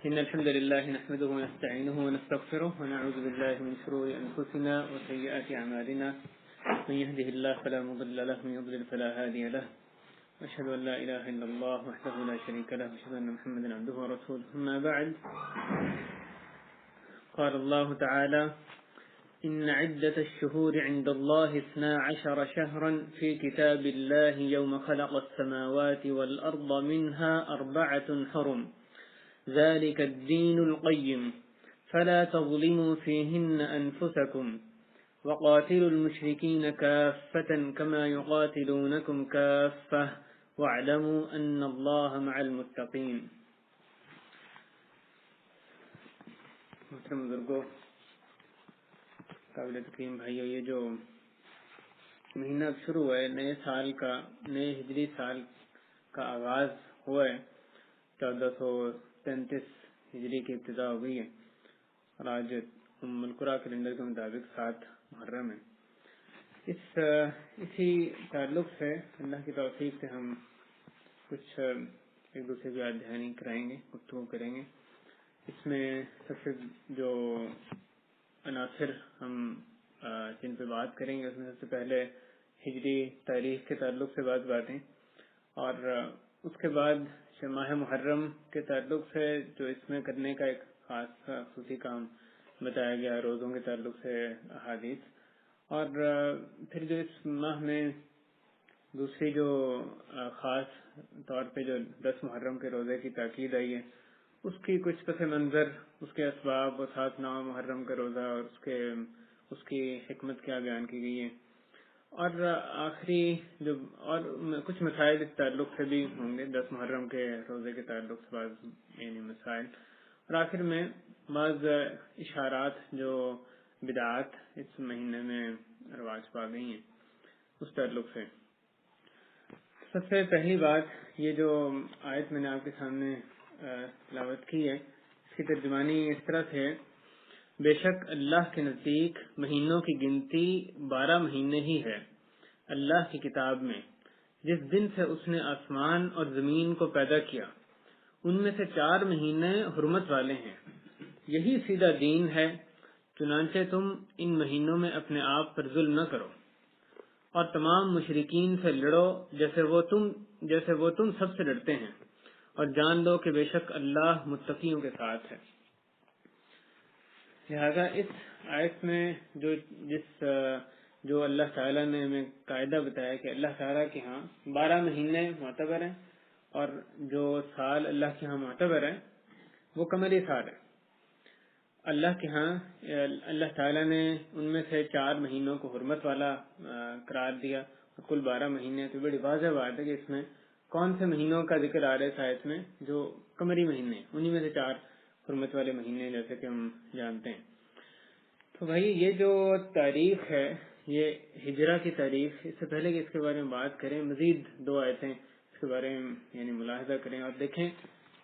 إن الحمد لله نحمده ونستعينه ونستغفره ونعوذ بالله من شرور أنفسنا وسيئات أعمالنا. من يهده الله فلا مضل له ومن يضلل فلا هادي له. وأشهد أن لا إله إلا الله وحده لا شريك له وأشهد أن محمدا عبده ورسوله. أما بعد، قال الله تعالى: إن عدة الشهور عند الله 12 شهرا في كتاب الله يوم خلق السماوات والأرض منها 4 حرم ذلك الدين القيم فلا تظلموا فيهن أنفسكم وقاتلوا المشركين كافة كما يقاتلونكم كافة واعلموا أن الله مع المتقين. محترم بزرگوں، قابل تکریم بھائیو، یہ جو مہینہ اب شروع ہوا ہے، نئے ہجری سال کا آغاز ہوا ہے، 1433 ہجری کی ابتدا ہو گئی ہے اور آج ام القریٰ کیلنڈر کے مطابق 7 محرم ہے. اسی تعلق سے اللہ کی توفیق سے ہم کچھ ایک دوسرے کی یاد دہانی کرائیں گے، گفتگو کریں گے. اس میں سب سے جو عناصر ہم جن پہ بات کریں گے، اس میں سب سے پہلے ہجری تاریخ کے تعلق سے باتیں، اور اس کے بعد ماہ محرم کے تعلق سے جو اس میں کرنے کا ایک خاص خصوصی کام بتایا گیا، روزوں کے تعلق سے احادیث، اور پھر جو اس ماہ میں دوسری جو خاص طور پہ جو 10 محرم کے روزے کی تاکید آئی ہے، اس کی کچھ پس منظر، اس کے اسباب، اور ساتھ 9 محرم کا روزہ اور اس کی حکمت کیا بیان کی گئی ہے، اور آخری جو اور کچھ مسائل اس تعلق سے بھی ہوں گے، 10 محرم کے روزے کے تعلق سے بعض مسائل، اور آخر میں بعض اشارات جو بدعات اس مہینے میں رواج پا گئی ہیں اس تعلق سے. سب سے پہلی بات، یہ جو آیت میں نے آپ کے سامنے تلاوت کی ہے، اس کی ترجمانی اس طرح سے: بے شک اللہ کے نزدیک مہینوں کی گنتی 12 مہینے ہی ہے اللہ کی کتاب میں، جس دن سے اس نے آسمان اور زمین کو پیدا کیا، ان میں سے 4 مہینے حرمت والے ہیں، یہی سیدھا دین ہے، چنانچہ تم ان مہینوں میں اپنے آپ پر ظلم نہ کرو، اور تمام مشرکین سے لڑو جیسے وہ تم سب سے لڑتے ہیں، اور جان لو کہ بے شک اللہ متقیوں کے ساتھ ہے. لہذا اس آیت میں جو اللہ تعالیٰ نے ہمیں قاعدہ بتایا کہ اللہ تعالیٰ کے ہاں 12 مہینے معتبر ہیں، اور جو سال اللہ کے ہاں معتبر ہیں وہ قمری سال ہے. اللہ کے ہاں اللہ تعالیٰ نے ان میں سے 4 مہینوں کو حرمت والا قرار دیا، اور کل 12 مہینے. تو بڑی واضح بات ہے کہ اس میں کون سے مہینوں کا ذکر آ رہا ہے اس آیت میں؟ جو قمری مہینے، انہی میں سے 4 حرمت والے مہینے، جیسے کہ ہم جانتے ہیں. تو بھائی، یہ جو تاریخ ہے، یہ ہجرہ کی تاریخ، اس سے پہلے کہ اس کے بارے میں بات کریں، مزید 2 آیتیں اس کے بارے میں ملاحظہ کریں اور دیکھیں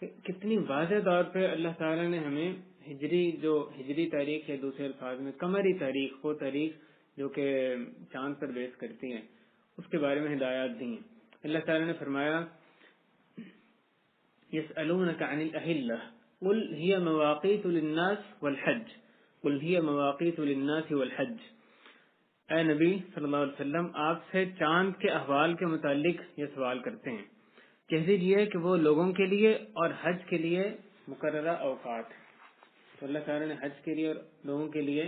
کہ کتنی واضح طور پہ اللہ تعالیٰ نے ہمیں ہجری تاریخ، یا دوسرے الفاظ میں قمری تاریخ، وہ تاریخ جو کہ چاند پر بیس کرتی ہے، اس کے بارے میں ہدایات دی ہیں. اللہ تعالیٰ نے فرمایا: يسألونك عن الأهلة قل هي مواقيت للناس والحج قل هي مواقيت للناس والحج. اے نبی صلی اللہ علیہ وسلم، آپ سے چاند کے احوال کے متعلق یہ سوال کرتے ہیں، کہہ دیجئے کہ وہ لوگوں کے لیے اور حج کے لیے مقررہ اوقات ہیں. تو اللہ تعالیٰ نے حج کے لیے اور لوگوں کے لیے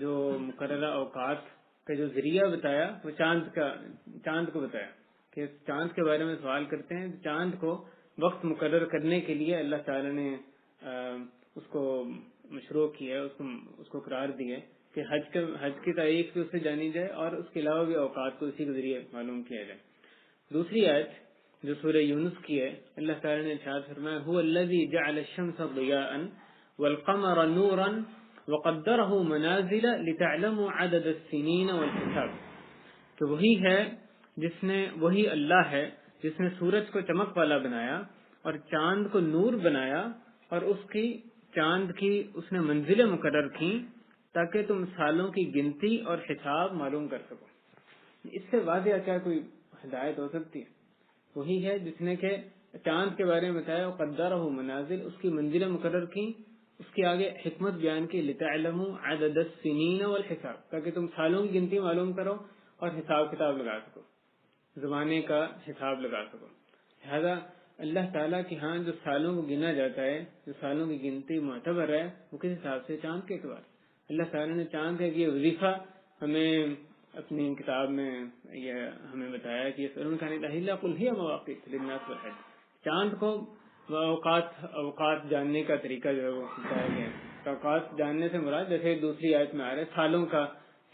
جو مقررہ اوقات کا جو ذریعہ بتایا، وہ چاند کو بتایا کہ چاند کے بارے میں سوال کرتے ہیں. چاند کو وقت مقرر کرنے کے لیے اللہ تعالیٰ نے اس کو مشروع کیا ہے، اس کو قرار دیا ہے کہ حج کی تاریخ بھی اس سے جانی جائے، اور اس کے علاوہ بھی اوقات کو اسی کے ذریعے معلوم کیا جائے. دوسری آیت جو سورہ یونس کی ہے، اللہ تعالیٰ نے ارشاد فرمایا: هو الذی جعل الشمس ضیاء والقمر نورا وقدره منازل لتعلموا عدد السنین والحساب. کہ وہی اللہ ہے جس نے سورج کو چمک والا بنایا اور چاند کو نور بنایا، اور چاند کی اس نے منزلیں مقرر کی تاکہ تم سالوں کی گنتی اور حساب معلوم کر سکو. اس سے واضح کیا کوئی ہدایت ہو سکتی ہے؟ وہی ہے جس نے کہ چاند کے بارے میں بتایا قدرہ منازل، اس کی منزلیں مقرر کی، اس کے آگے حکمت بیان کی لتعلموا عدد السنین والحساب، تاکہ تم سالوں کی گنتی معلوم کرو اور حساب کتاب لگا سکو، زمانے کا حساب لگا سکو۔ لہذا اللہ تعالیٰ کے ہاں جو سالوں کو گنا جاتا ہے، جو سالوں کی گنتی معتبر ہے، وہ کس حساب سے؟ چاند کے اعتبار۔ اللہ تعالیٰ نے چاند کا یہ وظیفہ ہمیں اپنی کتاب میں یہ ہمیں بتایا کہ یسألونک عن الأہلة قل هي مواقیت للناس والحج، چاند کو اوقات جاننے کا طریقہ جو ہے وہ بتایا گیا ہے۔ اوقات جاننے سے مراد جیسے دوسری آیت میں آ رہا ہے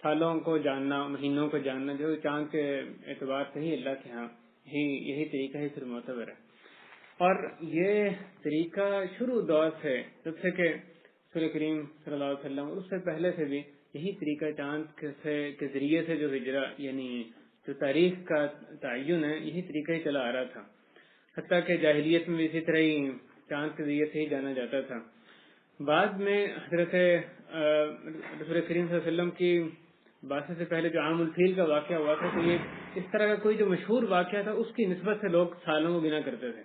سالوں کو جاننا، مہینوں کو جاننا، جو چاند کے اعتبار سے ہی اللہ کے ہاں یہی طریقہ ہی پھر معتبر ہے۔ اور یہ طریقہ شروع دور سے، جب سے کہ رسول کریم صلی اللہ علیہ وسلم اور اس سے پہلے سے بھی یہی طریقہ چاند کے ذریعے سے جو ہجرہ یعنی جو تاریخ کا تعین ہے، یہی طریقہ ہی چلا آ رہا تھا۔ حتیٰ کہ جاہلیت میں بھی اسی طرح ہی چاند کے ذریعے سے ہی جانا جاتا تھا۔ بعد میں حضرت رسول کریم صلی اللہ علیہ وسلم کی بات سے پہلے جو عام الفیل کا واقعہ ہوا تھا، تو یہ اس طرح کا کوئی جو مشہور واقعہ تھا اس کی نسبت سے لوگ سالوں کو گنا کرتے تھے۔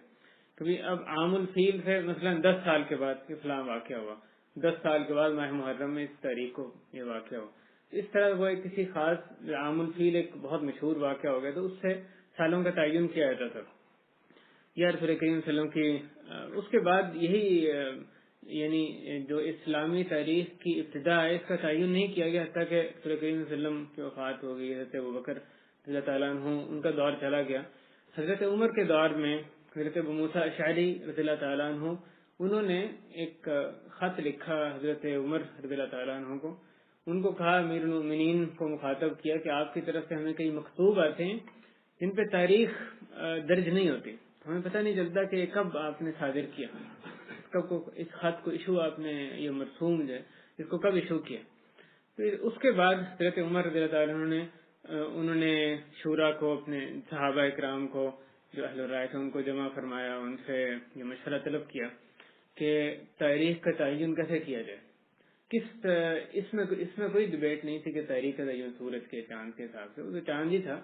کبھی اب عام الفیل سے مثلا 10 سال کے بعد فلاں واقعہ ہوا، 10 سال کے بعد ماہ محرم میں اس تاریخ کو یہ واقعہ ہوا، اس طرح وہ کسی خاص عام الفیل ایک بہت مشہور واقعہ ہو گیا تو اس سے سالوں کا تعین کیا جاتا تھا۔ یا رسول کریم صلی اللہ علیہ وسلم کی اس کے بعد یہی یعنی جو اسلامی تاریخ کی ابتدا ہے، اس کا تعین نہیں کیا گیا حتیٰ کہ رسول کریم صلی اللہ علیہ وسلم کی وفات ہو گئی، حضرت ابوبکر رضی اللہ تعالیٰ عنہ ان کا دور چلا گیا۔ حضرت عمر کے دور میں حضرت ابو موسیٰ اشعری رضی اللہ تعالیٰ عنہ انہوں نے ایک خط لکھا حضرت عمر رضی اللہ تعالیٰ عنہ کو، ان کو کہا، امیر المومنین کو مخاطب کیا کہ آپ کی طرف سے ہمیں کئی مکتوب آتے ہیں جن پہ تاریخ درج نہیں ہوتی، ہمیں پتہ نہیں چلتا کہ کب آپ نے صادر کیا، اس خط کو ایشو آپ نے یہ مرسوم جو ہے اس کو کب ایشو کیا۔ پھر اس کے بعد حضرت عمر رضی اللہ تعالیٰ عنہ نے انہوں نے شورا کو، اپنے صحابہ اکرام کو جو اہل رائے تھے ان کو جمع فرمایا، ان سے یہ مشورہ طلب کیا کہ تاریخ کا تعین کیسے کیا جائے۔ اس میں کوئی ڈبیٹ نہیں تھی کہ تاریخ کا تعین سورج کے چاند کے حساب سے، وہ تو چاند ہی تھا،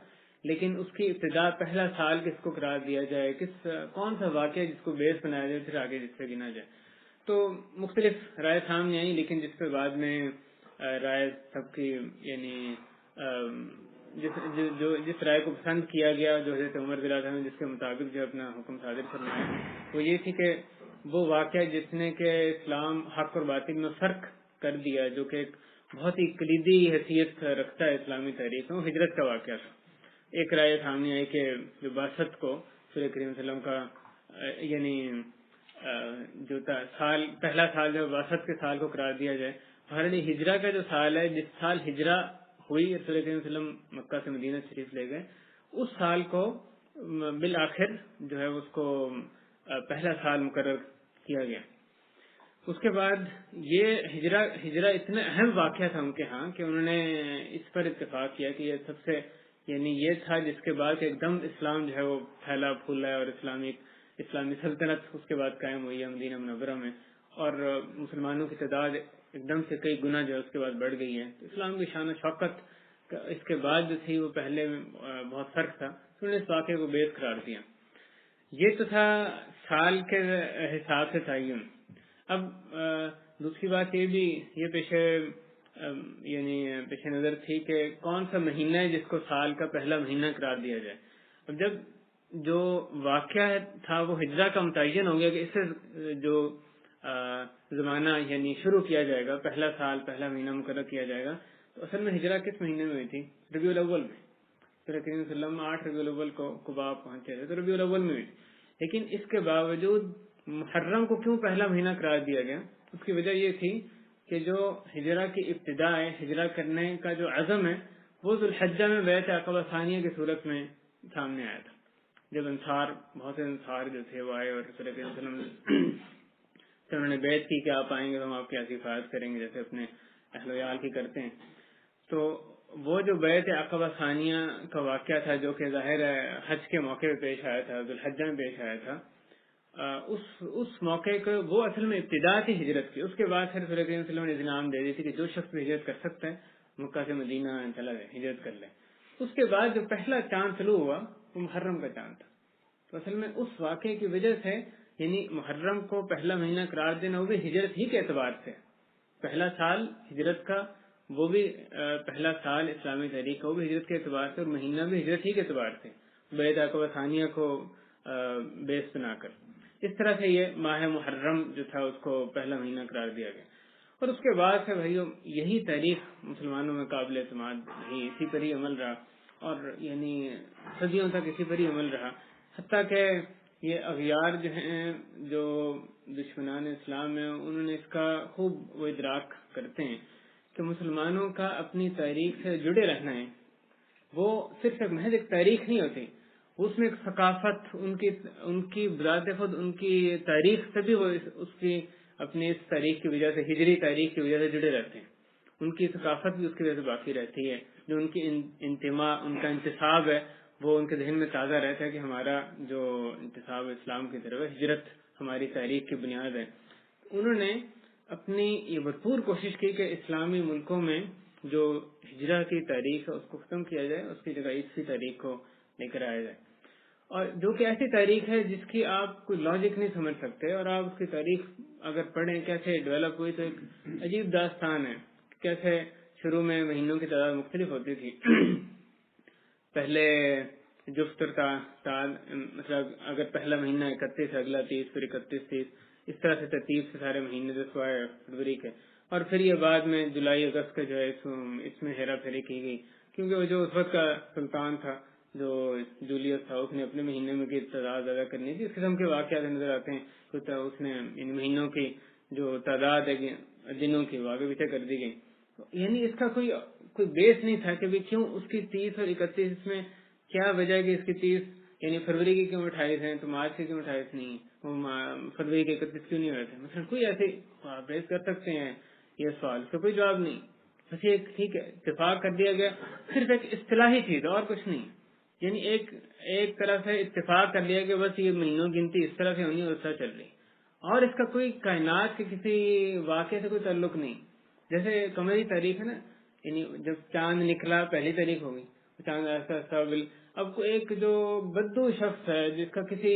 لیکن اس کی ابتدا پہلا سال کس کو قرار دیا جائے، کون سا واقعہ جس کو بیس بنایا جائے پھر آگے جس سے گنا جائے۔ تو مختلف رائے سامنے آئی، لیکن جس پہ بعد میں رائے سب کی یعنی جس رائے کو پسند کیا گیا، جو حضرت عمر رضی اللہ عنہ نے جس کے مطابق جو اپنا حکم صادر فرمایا، وہ یہ تھی کہ وہ واقعہ جس نے کہ اسلام حق اور باطل میں فرق کر دیا، جو کہ ایک بہت ہی کلیدی حیثیت رکھتا ہے اسلامی تاریخ میں، وہ ہجرت کا واقعہ تھا۔ ایک رائے سامنے آئی کہ جو بعثت کو رسول کریم صلی اللہ علیہ وسلم کا یعنی جو پہلا سال جو بعثت کے سال کو قرار دیا جائے، ہمارے ہجرہ کا جو سال ہے، جس سال ہجرہ ہوئی رسول کریم صلی اللہ علیہ وسلم مکہ سے مدینہ شریف لے گئے، اس سال کو بالآخر جو ہے اس کو پہلا سال مقرر کیا گیا۔ اس کے بعد یہ ہجرہ اتنا اہم واقعہ تھا ان کے ہاں کہ انہوں نے اس پر اتفاق کیا کہ یہ سب سے یعنی یہ تھا جس کے بعد ایک دم اسلام جو ہے وہ پھیلا پھولا ہے، اور اسلامی سلطنت اس کے بعد قائم ہوئی ہے مدینہ منورہ میں، اور مسلمانوں کی تعداد ایک دم سے کئی گنا جو ہے اس کے بعد بڑھ گئی ہے۔ تو اسلام کی شان و شوکت اس کے بعد جو تھی وہ پہلے میں بہت فرق تھا، تو انہوں نے اس واقعے کو بیس قرار دیا۔ یہ تو تھا سال کے حساب سے تعین۔ اب دوسری بات یہ بھی یہ پیش نظر تھی کہ کون سا مہینہ ہے جس کو سال کا پہلا مہینہ قرار دیا جائے۔ اب جب جو واقعہ تھا وہ ہجرہ کا متعین ہو گیا کہ اس سے جو زمانہ یعنی شروع کیا جائے گا، پہلا سال پہلا مہینہ مقرر کیا جائے گا، تو اصل میں ہجرہ کس مہینے میں ہوئی تھی؟ ربیع الاول میں۔ رسول کریم صلی اللہ علیہ وسلم 8 ربیع الاول کو قباء پہنچے تھے، تو ربیع الاول میں ہوئی تھی۔ لیکن اس کے باوجود محرم کو کیوں پہلا مہینہ قرار دیا گیا؟ اس کی وجہ یہ تھی کہ جو ہجرہ کی ابتدا ہے، ہجرہ کرنے کا جو عزم ہے، وہ ذوالحجہ میں بیعت عقبہ ثانیہ کی صورت میں سامنے آیا تھا، جب بہت سے انصار جو تھے وہ آئے اور رسول کریم صلی اللہ علیہ وسلم سے انہوں نے بیعت کی کہ آپ آئیں گے تو ہم آپ کی ایسی حفاظت کریں گے جیسے اپنے اہل و عیال کی کرتے ہیں۔ تو وہ جو بیعت عقبہ ثانیہ کا واقعہ تھا، جو کہ ظاہر ہے حج کے موقع پہ پیش آیا تھا، ذوالحجہ میں پیش آیا تھا، اس موقع کو وہ اصل میں ابتدا تھی ہجرت کی۔ اس کے بعد پھر رسول کریم صلی اللہ علیہ وسلم نے انعام دے دی تھی کہ جو شخص بھی ہجرت کر سکتا ہے مکہ سے مدینہ چلا جائے، ہجرت کر لے۔ اس کے بعد جو پہلا چاند طلوع ہوا وہ محرم کا چاند تھا، تو اصل میں اس واقعے کی وجہ سے یعنی محرم کو پہلا مہینہ قرار دینا وہ بھی ہجرت ہی کے اعتبار سے، پہلا سال ہجرت کا وہ بھی پہلا سال اسلامی تاریخ کا وہ بھی ہجرت کے اعتبار سے، اور مہینہ بھی ہجرت ہی کے اعتبار سے، بیت عقبہ ثانیہ کو بیس بنا کر اس طرح سے یہ ماہ محرم جو تھا اس کو پہلا مہینہ قرار دیا گیا۔ اور اس کے بعد سے بھائیو یہی تاریخ مسلمانوں میں قابل اعتماد رہی، اسی پر ہی عمل رہا، اور یعنی صدیوں تک اسی پر ہی عمل رہا، حتیٰ کہ یہ اغیار جو ہیں جو دشمنان اسلام ہیں انہوں نے اس کا خوب وہ ادراک کرتے ہیں کہ مسلمانوں کا اپنی تاریخ سے جڑے رہنا ہے، وہ صرف ایک محض ایک تاریخ نہیں ہوتی، اس میں ایک ثقافت ان کی بذات خود ان کی تاریخ سے بھی وہ اس کی اپنی اس تاریخ کی وجہ سے، ہجری تاریخ کی وجہ سے جڑے رہتے ہیں، ان کی ثقافت بھی اس کی وجہ سے باقی رہتی ہے، جو ان کی انتماء، ان کا انتصاب ہے وہ ان کے ذہن میں تازہ رہتا ہے کہ ہمارا جو انتصاب اسلام کی طرف ہے، ہجرت ہماری تاریخ کی بنیاد ہے۔ انہوں نے اپنی یہ بھرپور کوشش کی کہ اسلامی ملکوں میں جو ہجرہ کی تاریخ ہے اس کو ختم کیا جائے، اس کی جگہ عیسوی تاریخ کو لے کر آیا جائے، اور جو کہ ایسی تاریخ ہے جس کی آپ کوئی لاجک نہیں سمجھ سکتے، اور آپ اس کی تاریخ اگر پڑھیں کیسے ڈیولپ ہوئی تو ایک عجیب داستان ہے، کیسے شروع میں مہینوں کی تعداد مختلف ہوتی تھی، پہلے جفتر تھا، مطلب اگر پہلا مہینہ 31 اگلا 30 پھر 31 30 اس طرح سے ترتیب سے سارے مہینے دسوائے فروری کے، اور پھر یہ بعد میں جولائی اگست کا جو ہے اس میں ہیرا پھیری کی گئی، کیونکہ وہ جو اس وقت کا سلطان تھا جو جولیس تھا اس نے اپنے مہینے میں کی تعداد زیادہ کرنی تھی، اس قسم کے واقعات نظر آتے ہیں، تو اس نے ان مہینوں کی جو تعداد ہے دنوں کی وہ آگے پیچھے کر دی گئی، یعنی اس کا کوئی بیس نہیں تھا کہ بھی کیوں اس کی 30 اور 31 اس میں کیا وجہ ہے کہ اس کی 30 یعنی فروری کی کیوں 28 ہیں تو مارچ کی کیوں 28 نہیں، وہ فروری کے 31 کیوں نہیں ہوئے تھے، مثلا کوئی ایسے بیس کر سکتے ہیں یہ سوال، اس کا کوئی جواب نہیں، بس یہ ٹھیک ہے اتفاق کر دیا گیا، صرف ایک اصطلاحی چیز اور کچھ نہیں، یعنی ایک طرح سے اتفاق کر لیا کہ بس یہ مہینوں گنتی اس طرح سے ہونی اور اس طرح چل رہی، اور اس کا کوئی کائنات کے کسی واقعے سے کوئی تعلق نہیں، جیسے قمری تاریخ ہے نا، یعنی جب چاند نکلا پہلی تاریخ ہوگی، چاند ایسا ایسا اب کوئی ایک جو بدو شخص ہے جس کا کسی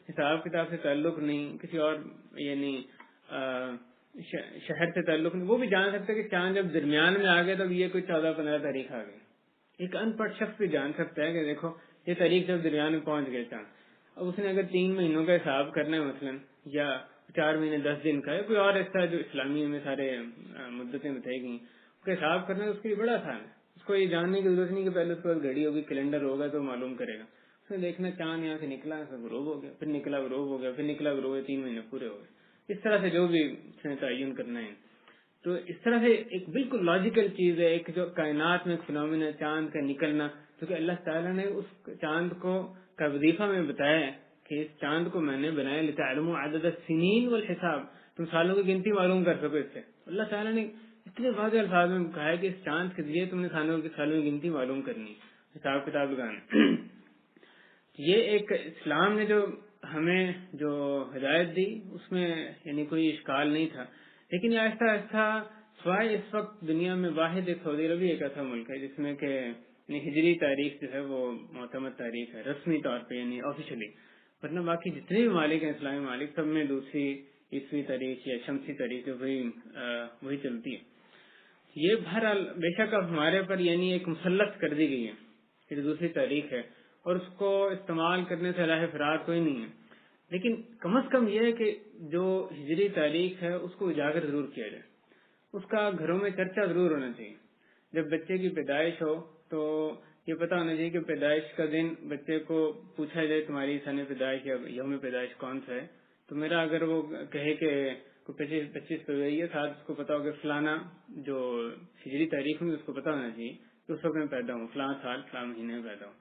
حساب کتاب سے تعلق نہیں، کسی اور یعنی شہر سے تعلق نہیں، وہ بھی جان سکتا ہے کہ چاند جب درمیان میں آ گیا تب یہ کوئی 14-15 تاریخ آ گئی، ایک ان پڑھ شخص بھی جان سکتا ہے کہ دیکھو یہ تاریخ جب درمیان میں پہنچ گئے چاند، اب اس نے اگر 3 مہینوں کا حساب کرنا ہے مثلا، یا 4 مہینے 10 دن کا ہے کوئی اور ایسا جو اسلامی میں سارے مدتیں بتائی گئی اس کا حساب کرنا ہے، اس کے لیے بڑا آسان ہے، اس کو یہ جاننے کی ضرورت نہیں کہ پہلے اس کے بعد گھڑی ہوگی کیلنڈر ہوگا تو معلوم کرے گا، اس نے دیکھنا چاند یہاں سے نکلا غروب ہو گیا، پھر نکلا غروب ہو گیا، پھر نکلا غروب ہو گیا، 3 مہینے پورے ہو گئے، اس طرح سے جو بھی اس نے تعین کرنا ہے، تو اس طرح سے ایک بالکل لاجیکل چیز ہے، ایک جو کائنات میں ایک فنومین ہے چاند کا نکلنا، کیونکہ اللہ تعالیٰ نے اس چاند کو کا وظیفہ میں بتایا ہے کہ اس چاند کو میں نے بنایا لتعلموا عدد السنین والحساب، تم سالوں کی گنتی معلوم کر سکو، اس سے اللہ تعالیٰ نے اتنے واضح الفاظ میں کہا ہے کہ اس چاند کے ذریعے تم نے سالوں کی گنتی معلوم کرنی، حساب کتاب لگانا، یہ ایک اسلام نے جو ہمیں جو ہدایت دی اس میں یعنی کوئی اشکال نہیں تھا، لیکن یہ آہستہ آہستہ سوائے اس وقت دنیا میں واحد ایک سعودی عربی ایک ایسا ملک ہے جس میں کہ ہجری تاریخ جو ہے وہ معتمد تاریخ ہے رسمی طور پہ یعنی آفیشلی، ورنہ باقی جتنے بھی ممالک ہیں اسلامی ممالک سب میں دوسری عیسوی تاریخ یا شمسی تاریخ وہی چلتی ہے۔ یہ بہرحال بے شک اب ہمارے پر یعنی ایک مسلط کر دی گئی ہے، یہ دوسری تاریخ ہے اور اس کو استعمال کرنے سے راہ فرار کوئی نہیں ہے، لیکن کم از کم یہ ہے کہ جو ہجری تاریخ ہے اس کو اجاگر ضرور کیا جائے، اس کا گھروں میں چرچا ضرور ہونا چاہیے، جب بچے کی پیدائش ہو تو یہ پتا ہونا چاہیے کہ پیدائش کا دن بچے کو پوچھا جائے تمہاری سن پیدائش یا یوم پیدائش کون سا ہے، تو میرا اگر وہ کہے کہ 25 فروری ہے، ساتھ اس کو پتا ہو کہ فلانا جو ہجری تاریخ میں اس کو پتا ہونا چاہیے کہ اس وقت میں پیدا ہوں، فلاں سال فلاں مہینے میں پیدا ہوں،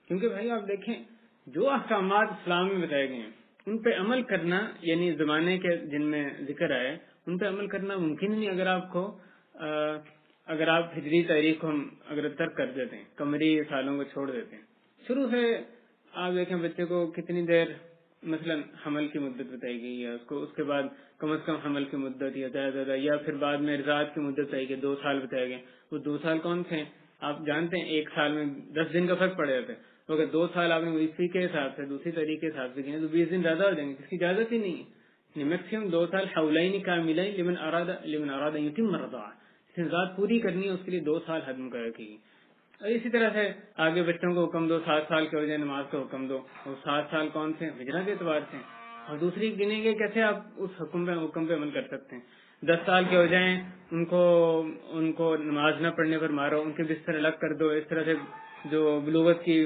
کیونکہ بھائی آپ دیکھیں جو احکامات اسلام میں بتائے گئے ہیں ان پہ عمل کرنا یعنی زمانے کے جن میں ذکر آئے ان پہ عمل کرنا ممکن نہیں اگر آپ ہجری تاریخ کو اگر ترک کر دیتے ہیں، قمری سالوں کو چھوڑ دیتے ہیں، شروع سے آپ دیکھیں بچے کو کتنی دیر مثلا حمل کی مدت بتائی گئی ہے، اس کے بعد کم از کم حمل کی مدت یا زیادہ یا پھر بعد میں رضاعت کی مدت بتائی گئی 2 سال بتائے گئے، وہ 2 سال کون تھے آپ جانتے ہیں، 1 سال میں 10 دن کا فرق پڑ جاتا ہے، تو اگر 2 سال آپ نے عیسوی کے حساب سے دوسری تاریخ کے حساب سے گنے تو 20 دن زیادہ ہو جائیں گے، اس کی اجازت ہی نہیں ہے. میکسیمم 2 سال حولین کاملین لمن اراد ان یتم الرضاعہ، جس نے ذات پوری کرنی ہے اس کے لیے 2 سال حد مقرر کی. اور اسی طرح سے آگے بچوں کو حکم دو 7 سال کے ہو جائے نماز کا حکم دو. اور 7 سال کون سے ہجرہ کے اعتبار سے، اور دوسری گنیں گے کیسے آپ اس حکم پہ عمل کر سکتے ہیں. 10 سال کے ہو جائیں ان کو نماز نہ پڑھنے پر مارو، ان کے بستر الگ کر دو. اس طرح سے جو بلوغت کی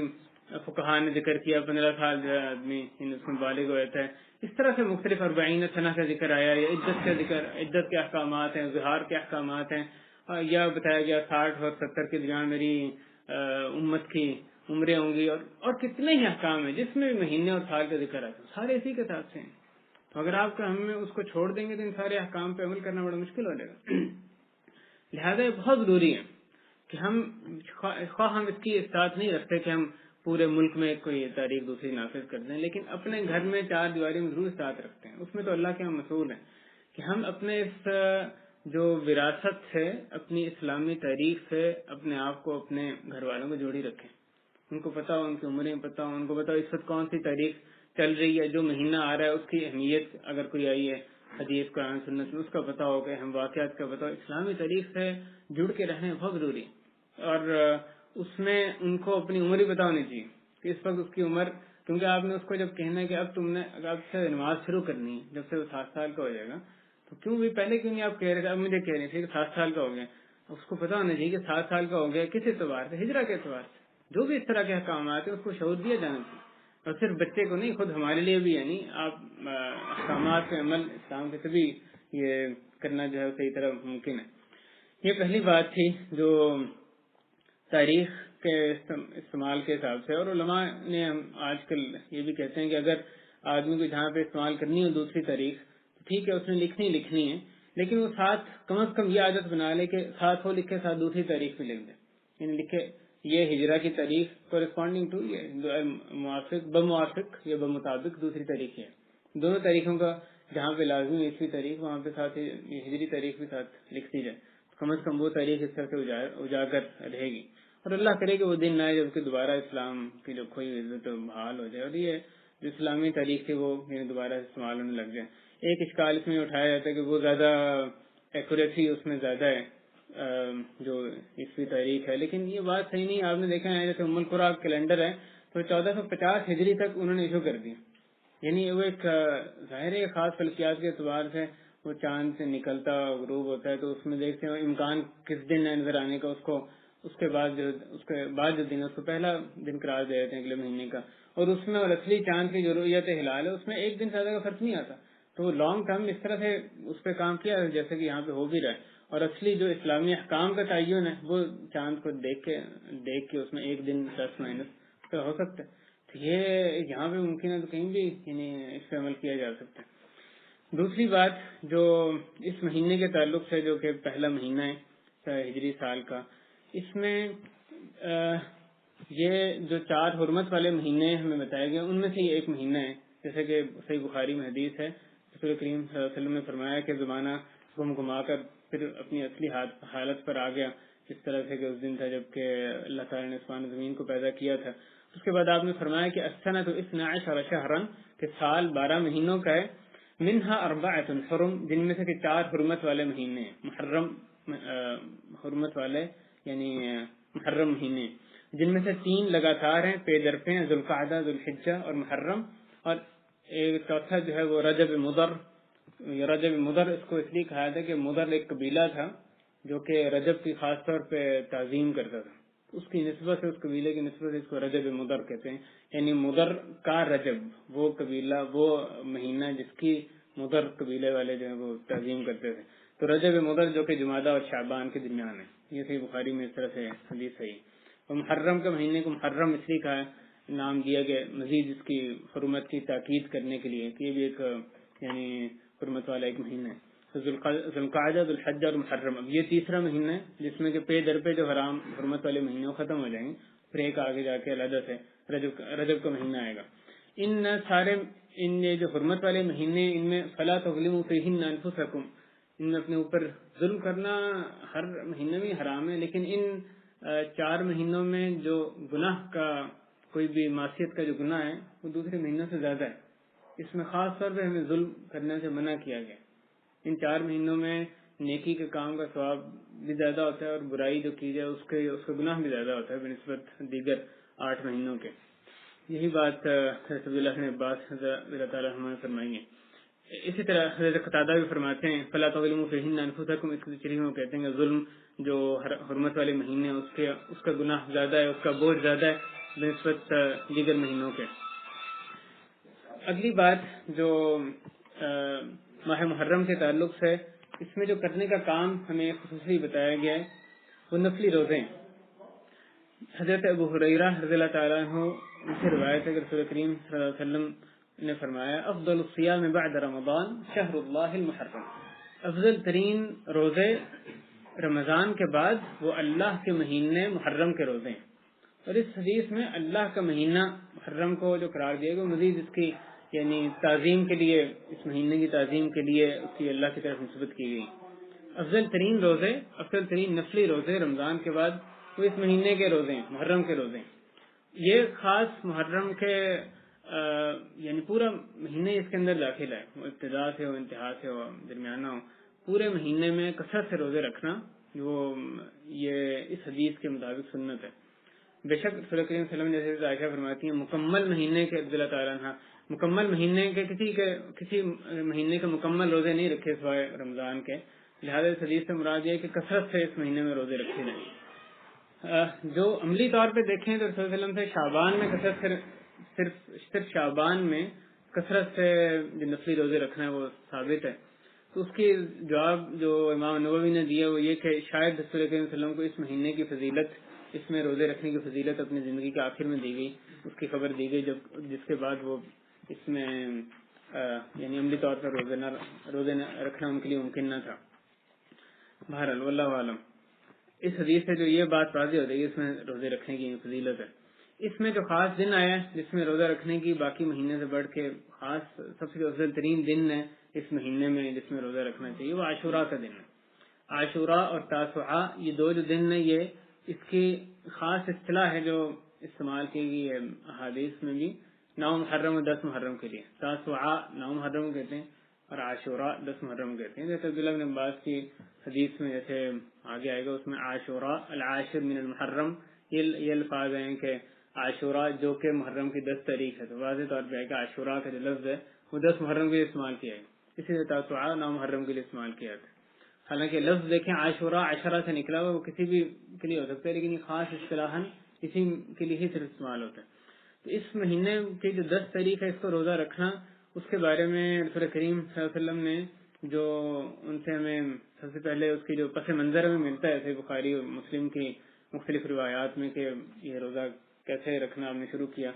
فقہاء نے ذکر کیا 15 سال جو آدمی اس میں بالغ ہو جاتا ہے. اس طرح سے مختلف 40 سنہ کا ذکر آیا، یا عدت کا ذکر، عدت کے احکامات ہیں، ظہار کے احکامات ہیں، یا بتایا گیا 60 اور 70 کے درمیان میری امت کی عمریں ہوں گی، اور کتنے ہی احکام ہیں جس میں مہینے اور سال کا ذکر آتا ہے، سارے اسی کے ساتھ سے ہیں. تو اگر آپ کا ہم اس کو چھوڑ دیں گے تو ان سارے احکام پہ عمل کرنا بڑا مشکل ہو جائے گا. لہذا یہ بہت ضروری ہے کہ خواہ ہم اس کی استاد نہیں رکھتے کہ ہم پورے ملک میں کوئی تاریخ دوسری نافذ کر دیں، لیکن اپنے گھر میں 4 دیواری میں ضرور استاد رکھتے ہیں. اس میں تو اللہ کے ہم مسئول ہیں کہ ہم اپنے اس جو وراثت سے، اپنی اسلامی تاریخ سے اپنے آپ کو، اپنے گھر والوں کو جوڑی رکھیں. ان کو پتا ہو، ان کی عمریں پتا ہو، ان کو پتا ہو اس وقت کون سی تاریخ چل رہی ہے، جو مہینہ آ رہا ہے اس کی اہمیت اگر کوئی آئی ہے حدیث قرآن سنت میں اس کا پتا ہو، کہ ہم واقعات کا پتا ہو. اسلامی تاریخ سے جڑ کے رہنے بہت ضروری ہے. اور اس میں ان کو اپنی عمر ہی پتا ہونی چاہیے کہ اس وقت اس کی عمر، کیونکہ آپ نے اس کو جب کہنا ہے کہ اب تم نے اب سے نماز شروع کرنی ہے، جب سے وہ 7 سال کا ہو جائے گا، تو کیوں بھی پہلے کیوں نہیں آپ کہہ رہے تھے، اب مجھے کہہ رہے تھے کہ 7 سال کا ہو گیا. اس کو پتا ہونا چاہیے کہ 7 سال کا ہو گیا کس اعتبار سے، ہجرہ کے اعتبار سے. جو بھی اس طرح کے احکامات ہیں اس کو شعور دیا جانا چاہیے، اور صرف بچے کو نہیں، خود ہمارے لیے بھی. یعنی آپ احکامات پہ عمل اسلام کے تبھی یہ کرنا جو ہے صحیح طرح ممکن ہے. یہ پہلی بات تھی جو تاریخ کے استعمال کے حساب سے. اور علماء نے آج کل یہ بھی کہتے ہیں کہ اگر آدمی کو جہاں پہ استعمال کرنی ہو دوسری تاریخ تو ٹھیک ہے، اس نے لکھنی ہے، لیکن وہ ساتھ کم از کم یہ عادت بنا لے کہ ساتھ وہ لکھے ساتھ دوسری تاریخ بھی لکھ دے. یعنی لکھے یہ ہجرہ کی تاریخ کورسپونڈنگ ٹو یہ بموافق یا بمطابق دوسری تاریخ ہے. دونوں تاریخوں کا جہاں پہ لازمی عیسوی تاریخ وہاں پہ ساتھ یہ ہجری تاریخ بھی ساتھ لکھتی جائے. کم از کم وہ تاریخ اس طرح سے اجاگر رہے گی. اور اللہ کرے کہ وہ دن نہ آئے جب کہ دوبارہ اسلام کی جو کھوئی عزت بحال ہو جائے اور یہ جو اسلامی تاریخ تھی وہ دوبارہ استعمال ہونے لگ جائے. ایک اشکال اس میں اٹھایا جاتا ہے کہ وہ زیادہ ایکوریسی اس میں زیادہ ہے جو عیسوی تاریخ ہے، لیکن یہ بات صحیح نہیں. آپ نے دیکھا ہے جیسے ام القریٰ کیلنڈر ہے تو 1450 ہجری تک انہوں نے ایشو کر دی. یعنی وہ ایک ظاہر ہے خاص فلکیات کے اعتبار سے وہ چاند سے نکلتا غروب ہوتا ہے تو اس میں دیکھتے ہیں امکان کس دن ہے نظر آنے کا، اس کے بعد جو دن ہے اس کو پہلا دن قرار دے دیتے ہیں اگلے مہینے کا. اور اس میں اور اصلی چاند کی جو رؤیت ہلال ہے اس میں ایک دن زیادہ کا فرق نہیں آتا. تو وہ لانگ ٹرم اس طرح سے اس پہ کام کیا جیسے کہ یہاں پہ ہو بھی رہا ہے. اور اصلی جو اسلامی احکام کا تعین ہے وہ چاند کو دیکھ کے اس میں ایک دن پلس مائنس ہو سکتا ہے. تو یہ یہاں پہ ممکن ہے تو کہیں بھی یعنی اس پہ عمل کیا جا سکتا ہے. دوسری بات جو اس مہینے کے تعلق سے جو کہ پہلا مہینہ ہے ہجری سال کا، اس میں یہ جو 4 حرمت والے مہینے ہمیں بتایا گیا ان میں سے یہ ایک مہینہ ہے. جیسے کہ صحیح بخاری میں حدیث ہے، رسول کریم صلی اللہ علیہ وسلم نے فرمایا کہ زمانہ گھما کر پھر اپنی اصلی حالت پر آ گیا، اس طرح سے کہ اس دن تھا جب کہ اللہ تعالیٰ نے آسمان زمین کو پیدا کیا تھا. اس کے بعد آپ نے فرمایا کہ السنۃ 12 شہرا کہ سال 12 مہینوں کا ہے. منہا 4 حرم جن میں سے کہ 4 حرمت والے مہینے ہیں، محرم حرمت والے یعنی محرم مہینے، جن میں سے 3 لگاتار ہیں پے در پے، ذوالقعدہ، ذوالحجہ اور محرم. اور ایک چوتھا جو ہے وہ رجب مضر. رجب مضر اس کو اس لیے کہا تھا کہ مضر ایک قبیلہ تھا جو کہ رجب کی خاص طور پہ تعظیم کرتا تھا، اس کی نسبت سے اس قبیلے کی نسبت سے اس کو رجب مضر کہتے ہیں. یعنی مضر کا رجب، وہ قبیلہ وہ مہینہ جس کی مضر قبیلے والے جو ہیں وہ تعظیم کرتے تھے. تو رجب مضر جو کہ جمادہ اور شعبان کے درمیان ہے، یہ صحیح بخاری میں اس طرح سے حدیث ہے. اور محرم کے مہینے کو محرم اس لیے کہا نام دیا گیا مزید اس کی حرمت کی تاکید کرنے کے لیے کہ یہ بھی ایک یعنی حرمت والا ایک مہینہ ہے. ذوالقعدہ، ذوالحجہ اور محرم، اب یہ تیسرا مہینہ ہے جس میں کہ پے در پہ جو حرام حرمت والے مہینے ختم ہو جائیں گے، پھر ایک آگے جا کے علیحدہ سے رجب کا مہینہ آئے گا. ان جو حرمت والے مہینے ان میں فلا تظلموا فیہن انفسکم، ان میں اپنے اوپر ظلم کرنا ہر مہینے میں حرام ہے، لیکن ان 4 مہینوں میں جو گناہ کا کوئی بھی معصیت کا جو گناہ ہے وہ دوسرے مہینوں سے زیادہ ہے. اس میں خاص طور پہ ہمیں ظلم کرنے سے منع کیا گیا. ان 4 مہینوں میں نیکی کے کام کا ثواب بھی زیادہ ہوتا ہے اور برائی جو کی جائے اس کا گناہ بھی زیادہ ہوتا ہے بنسبت دیگر 8 مہینوں کے. یہی بات حضرت عبداللہ بن عباس رضی اللہ تعالیٰ عنہ فرمائی ہے. اسی طرح حضرت قتادہ بھی فرماتے ہیں فلا تظلموا فیہن انفسکم، اس کے وہ کہتے ہیں کہ ظلم جو حرمت والے مہینے اس کا گناہ زیادہ ہے، اس کا بوجھ زیادہ ہے بنسبت دیگر مہینوں کے. اگلی بات جو ماہ محرم کے تعلق سے اس میں جو کرنے کا کام ہمیں خصوصی بتایا گیا ہے وہ نفلی روزے ہیں. حضرت ابو ہریرہ رضی اللہ تعالیٰ عنہ ان سے روایت ہے کہ رسول کریم صلی اللہ علیہ وسلم نے فرمایا افضل الصیام بعد رمضان شہر اللہ المحرم، افضل ترین روزے رمضان کے بعد وہ اللہ کے مہینے محرم کے روزے ہیں. اور اس حدیث میں اللہ کا مہینہ محرم کو جو قرار دیا گیا مزید اس کی یعنی تعظیم کے لیے، اس مہینے کی تعظیم کے لیے اس کی اللہ کی طرف نسبت کی گئی. افضل ترین روزے، افضل ترین نفلی روزے رمضان کے بعد وہ اس مہینے کے روزے ہیں، محرم کے روزے ہیں. یہ خاص محرم کے یعنی پورا مہینے اس کے اندر داخل ہے، وہ ابتدا سے ہو، انتہا سے ہو، درمیانہ ہو، پورے مہینے میں کثرت سے روزے رکھنا وہ یہ اس حدیث کے مطابق سنت ہے. بے شک رسول کریم صلی اللہ علیہ وسلم جیسے عائشہ فرماتی ہیں مکمل مہینے کے رضی اللہ تعالیٰ عنہ مکمل مہینے کے کسی مہینے کے مکمل روزے نہیں رکھے سوائے رمضان کے، لہذا اس حدیث سے مراد یہ ہے کہ کثرت سے اس مہینے میں روزے رکھے جائیں. جو عملی طور پہ دیکھیں تو رسول صلی اللہ علیہ وسلم سے شعبان میں صرف شعبان میں کثرت سے جو نفلی روزے رکھنا ہے وہ ثابت ہے. تو اس کی جواب جو امام نووی نے دیا وہ یہ کہ شاید رسول کریم صلی اللہ علیہ وسلم کو اس مہینے کی فضیلت، اس میں روزے رکھنے کی فضیلت اپنی زندگی کے آخر میں دی گئی، اس کی خبر دی گئی جس کے بعد وہ اس میں یعنی عملی طور پر روزے رکھنا ان کے لیے ممکن نہ تھا. بہرحال واللہ عالم. اس حدیث سے جو یہ بات واضح ہو رہی ہے اس میں روزے رکھنے کی فضیلت ہے. اس میں جو خاص دن آیا ہے جس میں روزہ رکھنے کی باقی مہینے سے بڑھ کے خاص سب سے افضل ترین دن ہے اس مہینے میں جس میں روزہ رکھنا چاہیے وہ عاشوراء کا دن ہے. عاشوراء اور تاسوعاء یہ دو جو دن ہیں یہ اس کی خاص اصطلاح ہے جو استعمال کی گئی ہے احادیث میں بھی. 9 محرم اور 10 محرم کے لیے تاسوعاء 9 محرم کہتے ہیں اور عاشوراء 10 محرم کہتے ہیں. جیسے عبداللہ بن عباس کی حدیث میں جیسے آگے آئے گا اس میں عاشوراء العاشر من المحرم یہ الفاظ ہیں کہ عاشوراء جو کہ محرم کی 10 تاریخ ہے، تو واضح طور پہ ہے کہ عاشوراء کا جو لفظ ہے وہ 10 محرم کے لیے استعمال کیا ہے. اسی طرح تاسوعاء 9 محرم کے لیے استعمال کیا ہے. حالانکہ لفظ دیکھیں عاشوراء عشرہ سے نکلا ہوا وہ کسی بھی کے لیے ہو سکتا ہے لیکن یہ خاص اصطلاحاً اسی کے لیے ہی صرف استعمال ہوتا ہے. تو اس مہینے کی جو 10 تاریخ ہے اس کو روزہ رکھنا اس کے بارے میں رسول کریم صلی اللہ علیہ وسلم نے جو ان سے ہمیں سب سے پہلے اس کی جو پس منظر میں ملتا ہے جیسے بخاری اور مسلم کی مختلف روایات میں کہ یہ روزہ کیسے رکھنا آپ نے شروع کیا.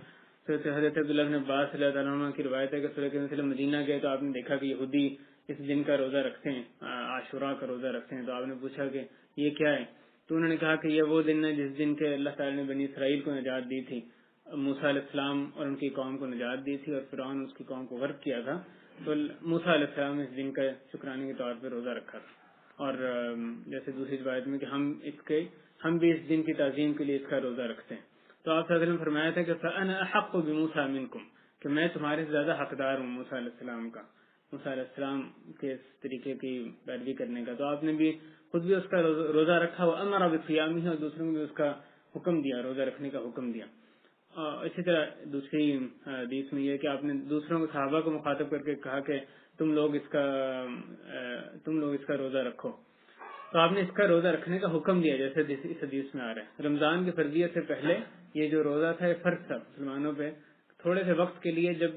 تو حضرت عبداللہ بن عباس صلی اللہ عنہ کی روایت ہے کہ رسول کریم صلی اللہ علیہ وسلم مدینہ گئے تو آپ نے دیکھا کہ یہودی اس دن کا روزہ رکھتے ہیں، عاشوراء کا روزہ رکھتے ہیں. تو آپ نے پوچھا کہ یہ کیا ہے؟ تو انہوں نے کہا کہ یہ وہ دن ہے جس دن کے اللہ تعالی نے بنی اسرائیل کو نجات دی تھی، موسیٰ علیہ السلام اور ان کی قوم کو نجات دی تھی اور فرعون اس کی قوم کو غرق کیا تھا. تو موسیٰ علیہ السلام نے اس دن کا شکرانے کے طور پہ روزہ رکھا تھا. اور جیسے دوسری روایت میں کہ ہم بھی اس دن کی تعظیم کے لیے اس کا روزہ رکھتے ہیں. تو آپ صلی اللہ علیہ وسلم فرمایا تھا کہ فَأَنَا أَحَقُّ بِمُوسَىٰ مِنْكُمْ کہ میں تمہارے سے زیادہ حقدار ہوں موسیٰ علیہ السلام کا، موسیٰ علیہ السلام کے اس طریقے کی پیروی کرنے کا. تو آپ نے بھی خود بھی اس کا روزہ رکھا، وَأَمَرَ بِصِيَامِهِ اور دوسروں کو بھی اس کا حکم دیا، روزہ رکھنے کا حکم دیا. اسی طرح دوسری حدیث میں یہ کہ آپ نے دوسروں کو صحابہ کو مخاطب کر کے کہا کہ تم لوگ اس کا روزہ رکھو. تو آپ نے اس کا روزہ رکھنے کا حکم دیا جیسے اس حدیث میں آ رہا ہے. رمضان کی فرضیت سے پہلے یہ جو روزہ تھا یہ فرض تھا مسلمانوں پہ تھوڑے سے وقت کے لیے. جب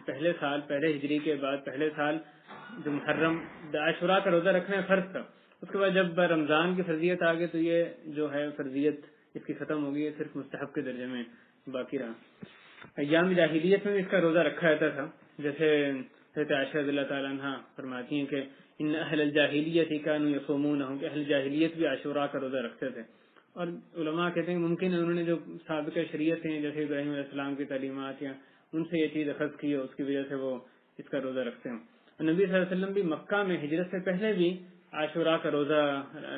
پہلے ہجری کے بعد پہلے سال جو محرم عاشوراء کا روزہ رکھنا ہے فرض تھا. اس کے بعد جب رمضان کی فرضیت آ گئی تو یہ جو ہے فرضیت اس کی ختم ہو گئی ہے، صرف مستحب کے درجے میں باقی رہا. ایام جاہلیت میں بھی اس کا روزہ رکھا جاتا تھا. جیسے حضرت عائشہ رضی اللہ تعالیٰ عنہ فرماتی ہیں کہ ان اہل الجاہلیت کانوا یصومونہ کہ اہل جاہلیت بھی عاشوراء کا روزہ رکھتے تھے. اور علماء کہتے ہیں کہ ممکن ہے انہوں نے جو سابقہ شریعت ہیں جیسے ابراہیم علیہ السلام کی تعلیمات یا ان سے یہ چیز اخذ کی ہے اس کی وجہ سے وہ اس کا روزہ رکھتے ہیں. نبی صلی اللہ علیہ وسلم بھی مکہ میں ہجرت سے پہلے بھی عاشوراء کا روزہ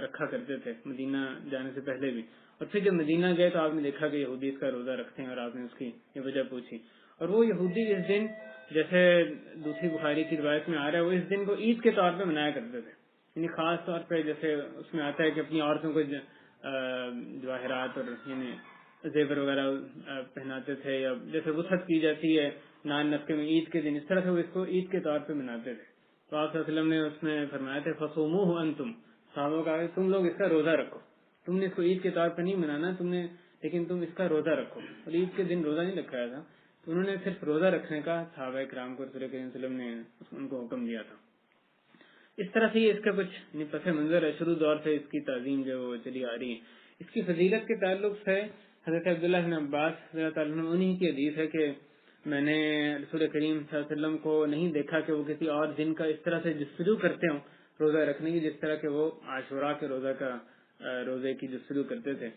رکھا کرتے تھے، مدینہ جانے سے پہلے بھی. اور پھر جب مدینہ گئے تو آپ نے دیکھا کہ یہودی اس کا روزہ رکھتے ہیں اور آپ نے اس کی یہ وجہ پوچھی. اور وہ یہودی اس دن جیسے دوسری بخاری کی روایت میں آ رہا ہے وہ اس دن کو عید کے طور پہ منایا کرتے تھے. یعنی خاص طور پہ جیسے اس میں آتا ہے کہ اپنی عورتوں کو جواہرات اور یعنی زیور وغیرہ پہناتے تھے, یا جیسے وسعت کی جاتی ہے نان نفقے میں عید کے دن, اس طرح سے وہ اس کو عید کے طور پہ مناتے تھے. تو آپ صلی اللہ علیہ وسلم نے اس میں فرمایا تھا فصوموہ انتم, صحابہ کا تم لوگ اس کا روزہ رکھو, تم نے اس کو عید کے طور پہ نہیں منانا تم نے, لیکن تم اس کا روزہ رکھو. اور عید کے دن روزہ نہیں رکھایا تھا, تو انہوں نے صرف روزہ رکھنے کا صحابہ کرام کو رسول کریم صلی اللہ علیہ وسلم نے ان کو حکم دیا تھا. اس طرح سے یہ اس کا کچھ پس منظر ہے, شروع دور سے اس کی تعظیم جو وہ چلی آ رہی ہے. اس کی فضیلت کے تعلق سے حضرت عبداللہ بن عباس رضی اللہ تعالیٰ عنہ انہی کی حدیث ہے کہ میں نے رسول کریم صلی اللہ علیہ وسلم کو نہیں دیکھا کہ وہ کسی اور دن کا اس طرح سے جستجو کرتے ہوں روزہ رکھنے کی, جس طرح کہ وہ عاشوراء کے روزے کی جستجو کرتے تھے,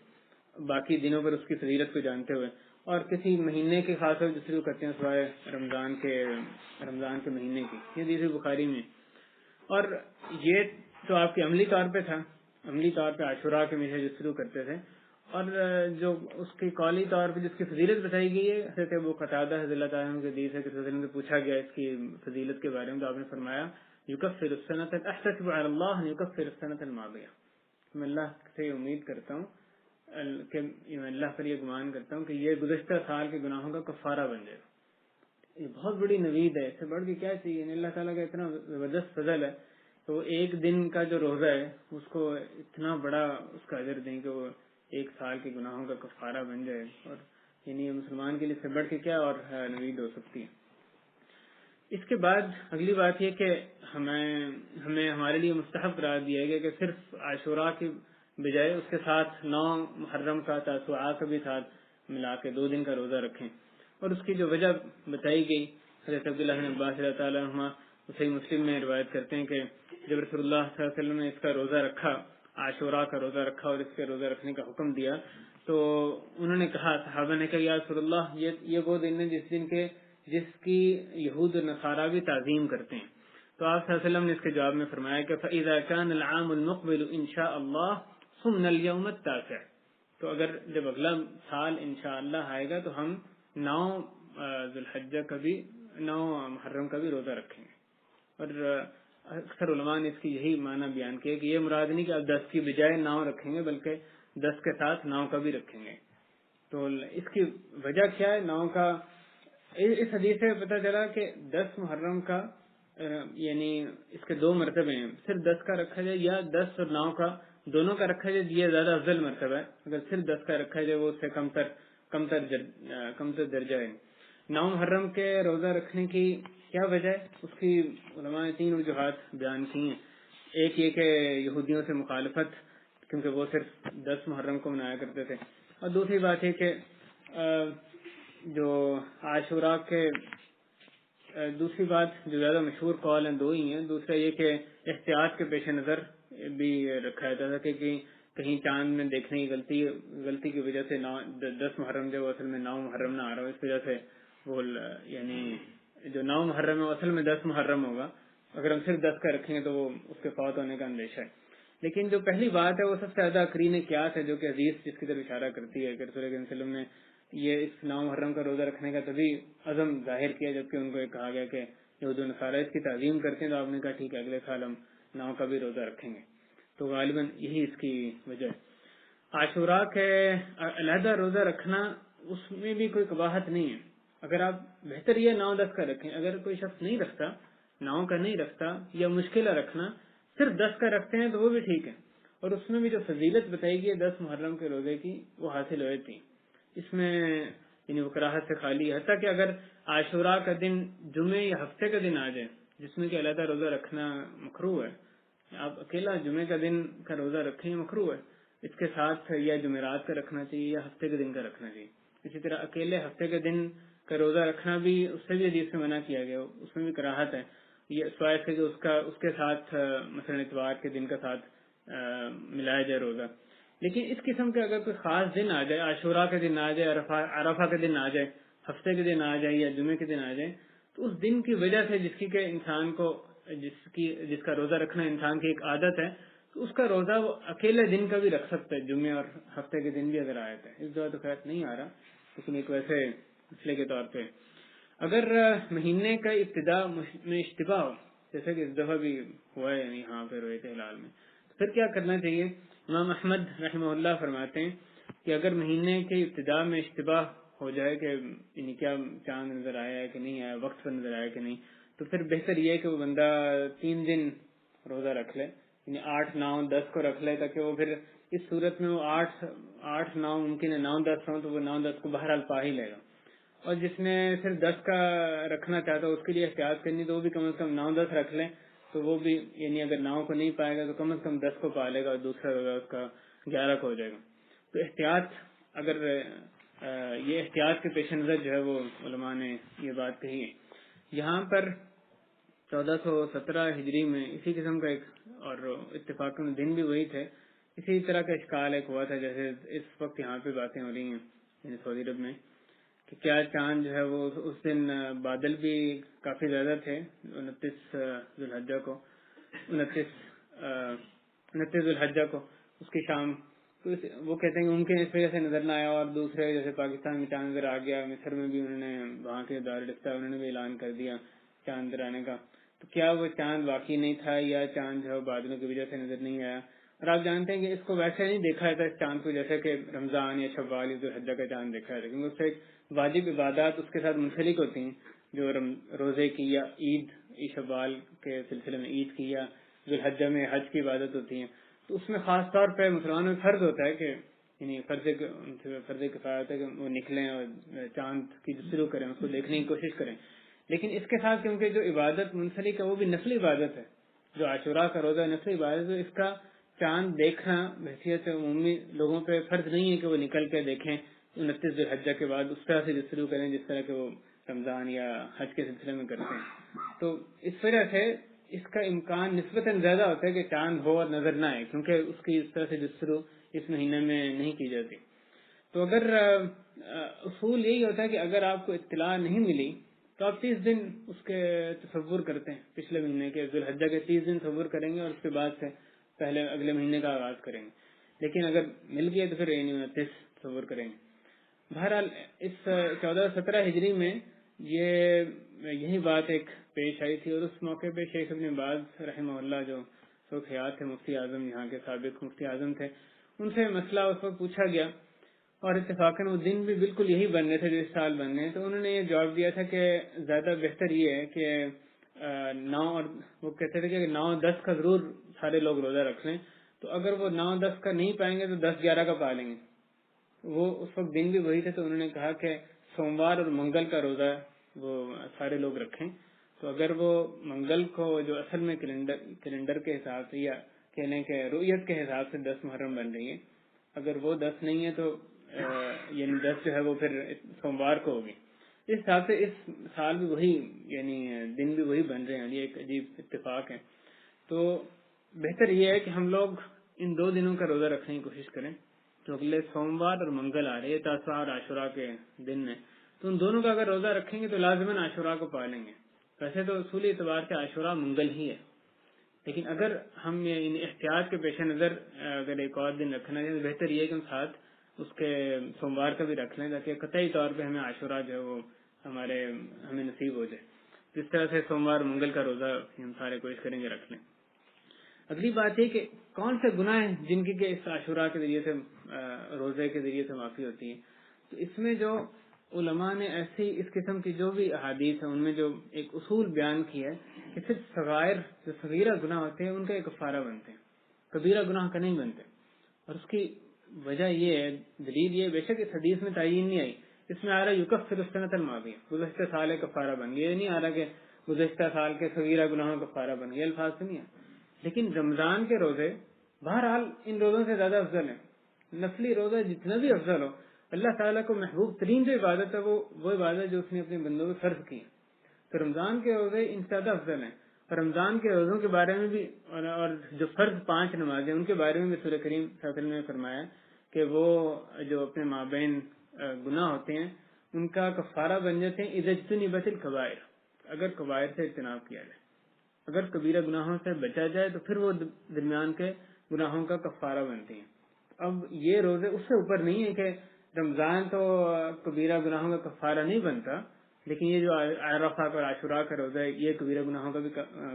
باقی دنوں پر اس کی فضیلت کو جانتے ہوئے. اور کسی مہینے کے خاص طور جستجو کرتے ہیں سوائے رمضان کے مہینے کی, یہ حدیث بخاری میں. اور یہ تو آپ کے عملی طور پہ تھا, عملی طور پہ عاشوراء کے مہینے جستجو کرتے تھے. اور جو اس کی قولی طور پہ جس کی فضیلت بتائی گئی ہے حضرت ابو قتادہ رضی اللہ تعالیٰ عنہ کے حدیث ہے کہ رسول اللہ سے پوچھا گیا اس کی فضیلت کے بارے میں, تو آپ نے فرمایا یکفر السنۃ احتسب علی اللہ یکفر السنۃ الماضیہ, میں اللہ سے امید کرتا ہوں کہ میں اللہ پر یہ گمان کرتا ہوں کہ یہ گزشتہ سال کے گناہوں کا کفارہ بن جائے گا. یہ بہت بڑی نوید ہے, اس سے بڑھ کے کیا چاہیے. اللہ تعالیٰ کا اتنا زبردست فضل ہے تو وہ ایک دن کا جو روزہ ہے اس کو اتنا بڑا اس کا اجر دیں کہ وہ ایک سال کے گناہوں کا کفارہ بن جائے. اور یعنی مسلمان کے لیے سے بڑھ کے کیا اور نوید ہو سکتی ہے. اس کے بعد اگلی بات یہ کہ ہمیں ہمارے لیے مستحب قرار دیا گیا کہ صرف عاشوراء کی بجائے اس کے ساتھ 9 محرم کا تاسوعاء کا بھی ساتھ ملا کے 2 دن کا روزہ رکھیں. اور اس کی جو وجہ بتائی گئی حضرت عبداللہ بن عباس رضی اللہ تعالیٰ عنہ صحیح مسلم میں روایت کرتے ہیں کہ جب رسول اللہ صلی اللہ علیہ وسلم نے اس کا روزہ رکھا, عاشوراء کا روزہ رکھا اور اس کے روزہ رکھنے کا حکم دیا, تو انہوں نے کہا, صحابہ نے کہا یا رسول اللہ یہ وہ دن ہے جس کی یہود و نصارہ بھی تعظیم کرتے ہیں. تو آپ صلی اللہ علیہ وسلم نے اس کے جواب میں فرمایا کہ فَإِذَا كَانَ الْعَامُ الْمُقْبِلُ إِنْ شَاءَ اللَّهُ صُمْنَا الْيَوْمَ التَّاسِعَ, تو اگر جب اگلا سال انشاءاللہ آئے گا تو ہم 9 ذوالحجہ کا بھی 9 محرم کا بھی روزہ رکھیں گے. اور اکثر علماء نے اس کی یہی معنی بیان کیا کہ یہ مراد نہیں کہ آپ 10 کی بجائے 9 رکھیں گے بلکہ 10 کے ساتھ 9 کا بھی رکھیں گے. تو اس کی وجہ کیا ہے 9 کا؟ اس حدیث سے پتہ چلا کہ 10 محرم کا یعنی اس کے 2 مرتبے ہیں, صرف 10 کا رکھا جائے یا 10 اور 9 کا دونوں کا رکھا جائے, یہ زیادہ افضل مرتبہ ہے. اگر صرف 10 کا رکھا جائے وہ اس سے کمتر درجہ ہے. 9 محرم کے روزہ رکھنے کی کیا وجہ ہے؟ اس کی علماء نے 3 وجوہات بیان کی ہیں. ایک یہ کہ یہودیوں سے مخالفت, کیونکہ وہ صرف 10 محرم کو منایا کرتے تھے. اور دوسری بات یہ کہ جو عاشوراء کے دوسری بات جو زیادہ مشہور قول ہیں 2 ہی ہیں. دوسرا یہ کہ احتیاط کے پیش نظر بھی رکھا جاتا تھا کہ کہیں چاند میں دیکھنے کی غلطی کی وجہ سے 10 محرم جو اصل میں 9 محرم نہ آ رہا ہو, اس وجہ سے وہ یعنی جو 9 محرم ہے اصل میں 10 محرم ہوگا. اگر ہم صرف 10 کا رکھیں گے تو وہ اس کے فوت ہونے کا اندیشہ ہے. لیکن جو پہلی بات ہے وہ سب سے زیادہ قرین قیاس ہے, جو کہ حدیث جس کی طرف اشارہ کرتی ہے کہ رسول اللہ صلی اللہ علیہ وسلم نے یہ اس 9 محرم کا روزہ رکھنے کا تبھی عزم ظاہر کیا جبکہ ان کو یہ کہا گیا کہ یہود و نصارہ اس کی تعظیم کرتے ہیں, تو آپ نے کہا ٹھیک ہے اگلے سال ہم 9 کا بھی روزہ رکھیں گے. تو غالباً یہی اس کی وجہ ہے. عاشوراء کے علیحدہ روزہ رکھنا اس میں بھی کوئی قباحت نہیں ہے. اگر آپ بہتر یہ 9-10 کا رکھیں. اگر کوئی شخص نہیں رکھتا 9 کا نہیں رکھتا یا مشکل ہے رکھنا, صرف 10 کا رکھتے ہیں تو وہ بھی ٹھیک ہے. اور اس میں بھی جو فضیلت بتائی گئی ہے 10 محرم کے روزے کی وہ حاصل ہوئی تھی. اس میں یعنی وہ کراہت سے خالی, حتیٰ کہ اگر عاشوراء کا دن جمعے یا ہفتے کا دن آ جائے جس میں کہ علیحدہ روزہ رکھنا مکروہ ہے, آپ اکیلا جمعے کا دن کا روزہ رکھیں مکروہ ہے, اس کے ساتھ یا جمعرات کا رکھنا چاہیے یا ہفتے کے دن کا رکھنا چاہیے. اسی طرح اکیلے ہفتے کے دن کا روزہ رکھنا بھی اس سے بھی حدیث سے منع کیا گیا, اس میں بھی کراہت ہے. یہ سوائے سے کہ اس کے ساتھ مثلا اتوار کے دن کا ساتھ ملایا جائے روزہ. لیکن اس قسم کے اگر کوئی خاص دن آ جائے, عاشوراء کے دن آ جائے, عرفہ کے دن آ جائے, ہفتے کے دن آ جائے یا جمعے کے دن آ جائے, تو اس دن کی وجہ سے جس کی کہ انسان کو جس کا روزہ رکھنا انسان کی ایک عادت ہے, اس کا روزہ وہ اکیلے دن کا بھی رکھ سکتا ہے، جمعے اور ہفتے کے دن بھی اگر آیا تھا. اس دفعہ تو خیر نہیں آ رہا، لیکن ایک ویسے مسئلے کے طور پہ اگر مہینے کا ابتدا میں اشتباہ ہو، جیسے کہ اس دفعہ بھی ہوا ہے، یعنی یہاں پہ رویت ہلال میں، تو پھر کیا کرنا چاہیے؟ امام احمد رحمہ اللہ فرماتے ہیں کہ اگر مہینے کے ابتدا میں اشتباہ ہو جائے کہ یعنی کیا چاند نظر آیا ہے کہ نہیں آیا، وقت پر نظر آیا کہ نہیں، تو پھر بہتر یہ ہے کہ وہ بندہ 3 دن روزہ رکھ لے، یعنی 8، 9، 10 کو رکھ لے، تاکہ وہ پھر اس صورت میں وہ 8، 9 ممکن ہے 9، 10 ہوں تو وہ 9، 10 کو بہرحال پا ہی لے گا. اور جس نے صرف 10 کا رکھنا چاہتا اس کے لیے احتیاط کرنی، تو وہ بھی کم از کم 9، 10 رکھ لیں، تو وہ بھی یعنی اگر 9 کو نہیں پائے گا تو کم از کم 10 کو پا لے گا، اور دوسرا روزہ اس کا 11 کو ہو جائے گا. تو احتیاط، اگر یہ احتیاط کے پیش نظر جو ہے وہ علماء نے یہ بات کہی ہے. یہاں پر 1417 ہجری میں اسی قسم کا ایک، اور اتفاق میں دن بھی وہی تھے، اسی طرح کا اشکال ایک ہوا تھا جیسے اس وقت یہاں پہ باتیں ہو رہی ہیں یعنی سعودی عرب میں، کہ کیا چاند جو ہے وہ اس دن بادل بھی کافی زیادہ تھے 29 ذوالحجہ کو، 29 ذوالحجہ کو اس کی شام، تو وہ کہتے ہیں کہ ممکن اس وجہ سے نظر نہ آیا. اور دوسرے جیسے پاکستان میں چاند نظر آ گیا، مصر میں بھی انہوں نے، وہاں کے دارالفتہ انہوں نے بھی اعلان کر دیا چاند نظر آنے کا. تو کیا وہ چاند واقعی نہیں تھا یا چاند جو ہے بادلوں کی وجہ سے نظر نہیں آیا؟ اور آپ جانتے ہیں کہ اس کو ویسے نہیں دیکھا جاتا اس چاند کو جیسے کہ رمضان یا شوال یا ذوالحجہ کا چاند دیکھا جاتا ہے، کیونکہ اس سے ایک واجب عبادات اس کے ساتھ منسلک ہوتی ہیں، جو روزے کی یا عید شوال کے سلسلے میں عید کی یا ذوالحجہ میں حج کی عبادت ہوتی ہیں. تو اس میں خاص طور پہ مسلمانوں میں فرض ہوتا ہے کہ یعنی فرض کفایہ ہوتا ہے کہ وہ نکلیں اور چاند کی جستجو کریں، اس کو دیکھنے کی کوشش کریں. لیکن اس کے ساتھ کیونکہ جو عبادت منسلک ہے وہ بھی نفلی عبادت ہے، جو عاشوراء کا روزہ نفلی عبادت ہے، اس کا چاند دیکھنا بحیثیت سے عمومی لوگوں پہ فرض نہیں ہے کہ وہ نکل کے دیکھیں 29 ذوالحجہ کے بعد اس طرح سے جستجو کریں جس طرح کہ وہ رمضان یا حج کے سلسلے میں کرتے ہیں. تو اس وجہ سے اس کا امکان نسبتاً زیادہ ہوتا ہے کہ چاند ہو اور نظر نہ آئے، کیونکہ اس کی اس طرح سے جستجو اس مہینے میں نہیں کی جاتی. تو اگر اصول یہی ہوتا ہے کہ اگر آپ کو اطلاع نہیں ملی تو آپ 30 دن اس کے تصور کرتے ہیں، پچھلے مہینے کے ذوالحجہ کے 30 دن تصور کریں گے اور اس کے بعد سے پہلے اگلے مہینے کا آغاز کریں گے. لیکن اگر مل گیا تو پھر 29 تصور کریں گے. بہرحال اس 1417 ہجری میں یہی بات ایک پیش آئی تھی، اور اس موقع پہ شیخ ابن باز رحمہ اللہ جو سوکھ حیات تھے، مفتی اعظم یہاں کے سابق مفتی اعظم تھے، ان سے مسئلہ اس وقت پوچھا گیا، اور اتفاقاً وہ دن بھی بالکل یہی بننے تھے جو اس سال بننے ہیں. تو انہوں نے یہ جواب دیا تھا کہ زیادہ بہتر یہ ہے کہ 9، اور وہ کہتے تھے کہ 9، 10 کا ضرور سارے لوگ روزہ رکھ لیں. تو اگر وہ 9، 10 کا نہیں پائیں گے تو 10، 11 کا پا لیں گے. وہ اس وقت دن بھی وہی تھے، تو انہوں نے کہا کہ سوموار اور منگل کا روزہ وہ سارے لوگ رکھیں. تو اگر وہ منگل کو جو اصل میں کیلنڈر کے حساب سے یا کہنے کے رؤیت کے حساب سے 10 محرم بن رہی ہے، اگر وہ 10 نہیں ہے تو یعنی 10 جو ہے وہ پھر سوموار کو ہوگی. اس حساب سے اس سال بھی وہی یعنی دن بھی وہی بن رہے ہیں. یہ ایک عجیب اتفاق ہے. تو بہتر یہ ہے کہ ہم لوگ ان 2 دنوں کا روزہ رکھنے کی کوشش کریں. تو اگلے سوموار اور منگل آ رہے ہیں، تاسوعا اور عاشوراء کے دن ہیں، تو ان دونوں کا اگر روزہ رکھیں گے تو لازماً عاشوراء کو پا لیں گے. ویسے تو اصولی اعتبار سے عاشوراء منگل ہی ہے، لیکن اگر ہم ان احتیاط کے پیش نظر اگر ایک اور دن رکھنا ہے تو بہتر یہ ہے کہ ہم ساتھ اس کے سوموار کا بھی رکھ لیں، تاکہ قطعی طور پہ ہمیں عاشوراء جو ہے وہ ہمیں نصیب ہو جائے. اس طرح سے سوموار منگل کا روزہ ہم سارے کوشش کریں گے رکھ لیں. اگلی بات یہ کہ کون سے گناہ ہیں جن کی کہ اس عاشوراء کے ذریعے سے روزے کے ذریعے سے معافی ہوتی ہے. تو اس میں جو علماء نے ایسی اس قسم کی جو بھی احادیث ہیں ان میں جو ایک اصول بیان کیا ہے کہ صرف صغائر جو صغیرہ گناہ ہوتے ہیں ان کا ایک کفارہ بنتے ہیں، کبیرہ گناہ کا نہیں بنتے. اور اس کی وجہ یہ ہے، دلیل یہ بے شک اس حدیث میں تعین نہیں آئی، اس میں آ رہا ہے یکفر السنۃ الماضیہ، گزشتہ سال کا کفارہ بن گیا. یہ نہیں آ رہا کہ گزشتہ سال کے صغیرہ گناہوں کا کفارہ بن گیا، الفاظ سے نہیں ہے. لیکن رمضان کے روزے بہرحال ان روزوں سے زیادہ افضل ہیں. نفلی روزہ جتنا بھی افضل ہو، اللہ تعالیٰ کو محبوب ترین جو عبادت ہے وہ عبادت جو اس نے اپنے بندوں پہ فرض کی. تو رمضان کے روزے ان سے زیادہ افضل ہیں. اور رمضان کے روزوں کے بارے میں بھی اور جو فرض 5 نمازیں ان کے بارے میں بھی سورہ کریم صلی اللہ علیہ وسلم نے فرمایا کہ وہ جو اپنے مابین گناہ ہوتے ہیں ان کا کفارہ بن جاتے ہیں اذا اجتنبت الکبائر، اگر کبائر سے اجتناب کیا جائے. اگر کبیرہ گناہوں سے بچا جائے تو پھر وہ درمیان کے گناہوں کا کفارہ بنتی ہیں. اب یہ روزے اس سے اوپر نہیں ہے کہ رمضان تو کبیرہ گناہوں کا کفارہ نہیں بنتا، لیکن یہ جو عرفہ اور عاشوراء کا روزہ ہے یہ کبیرہ گناہوں کا بھی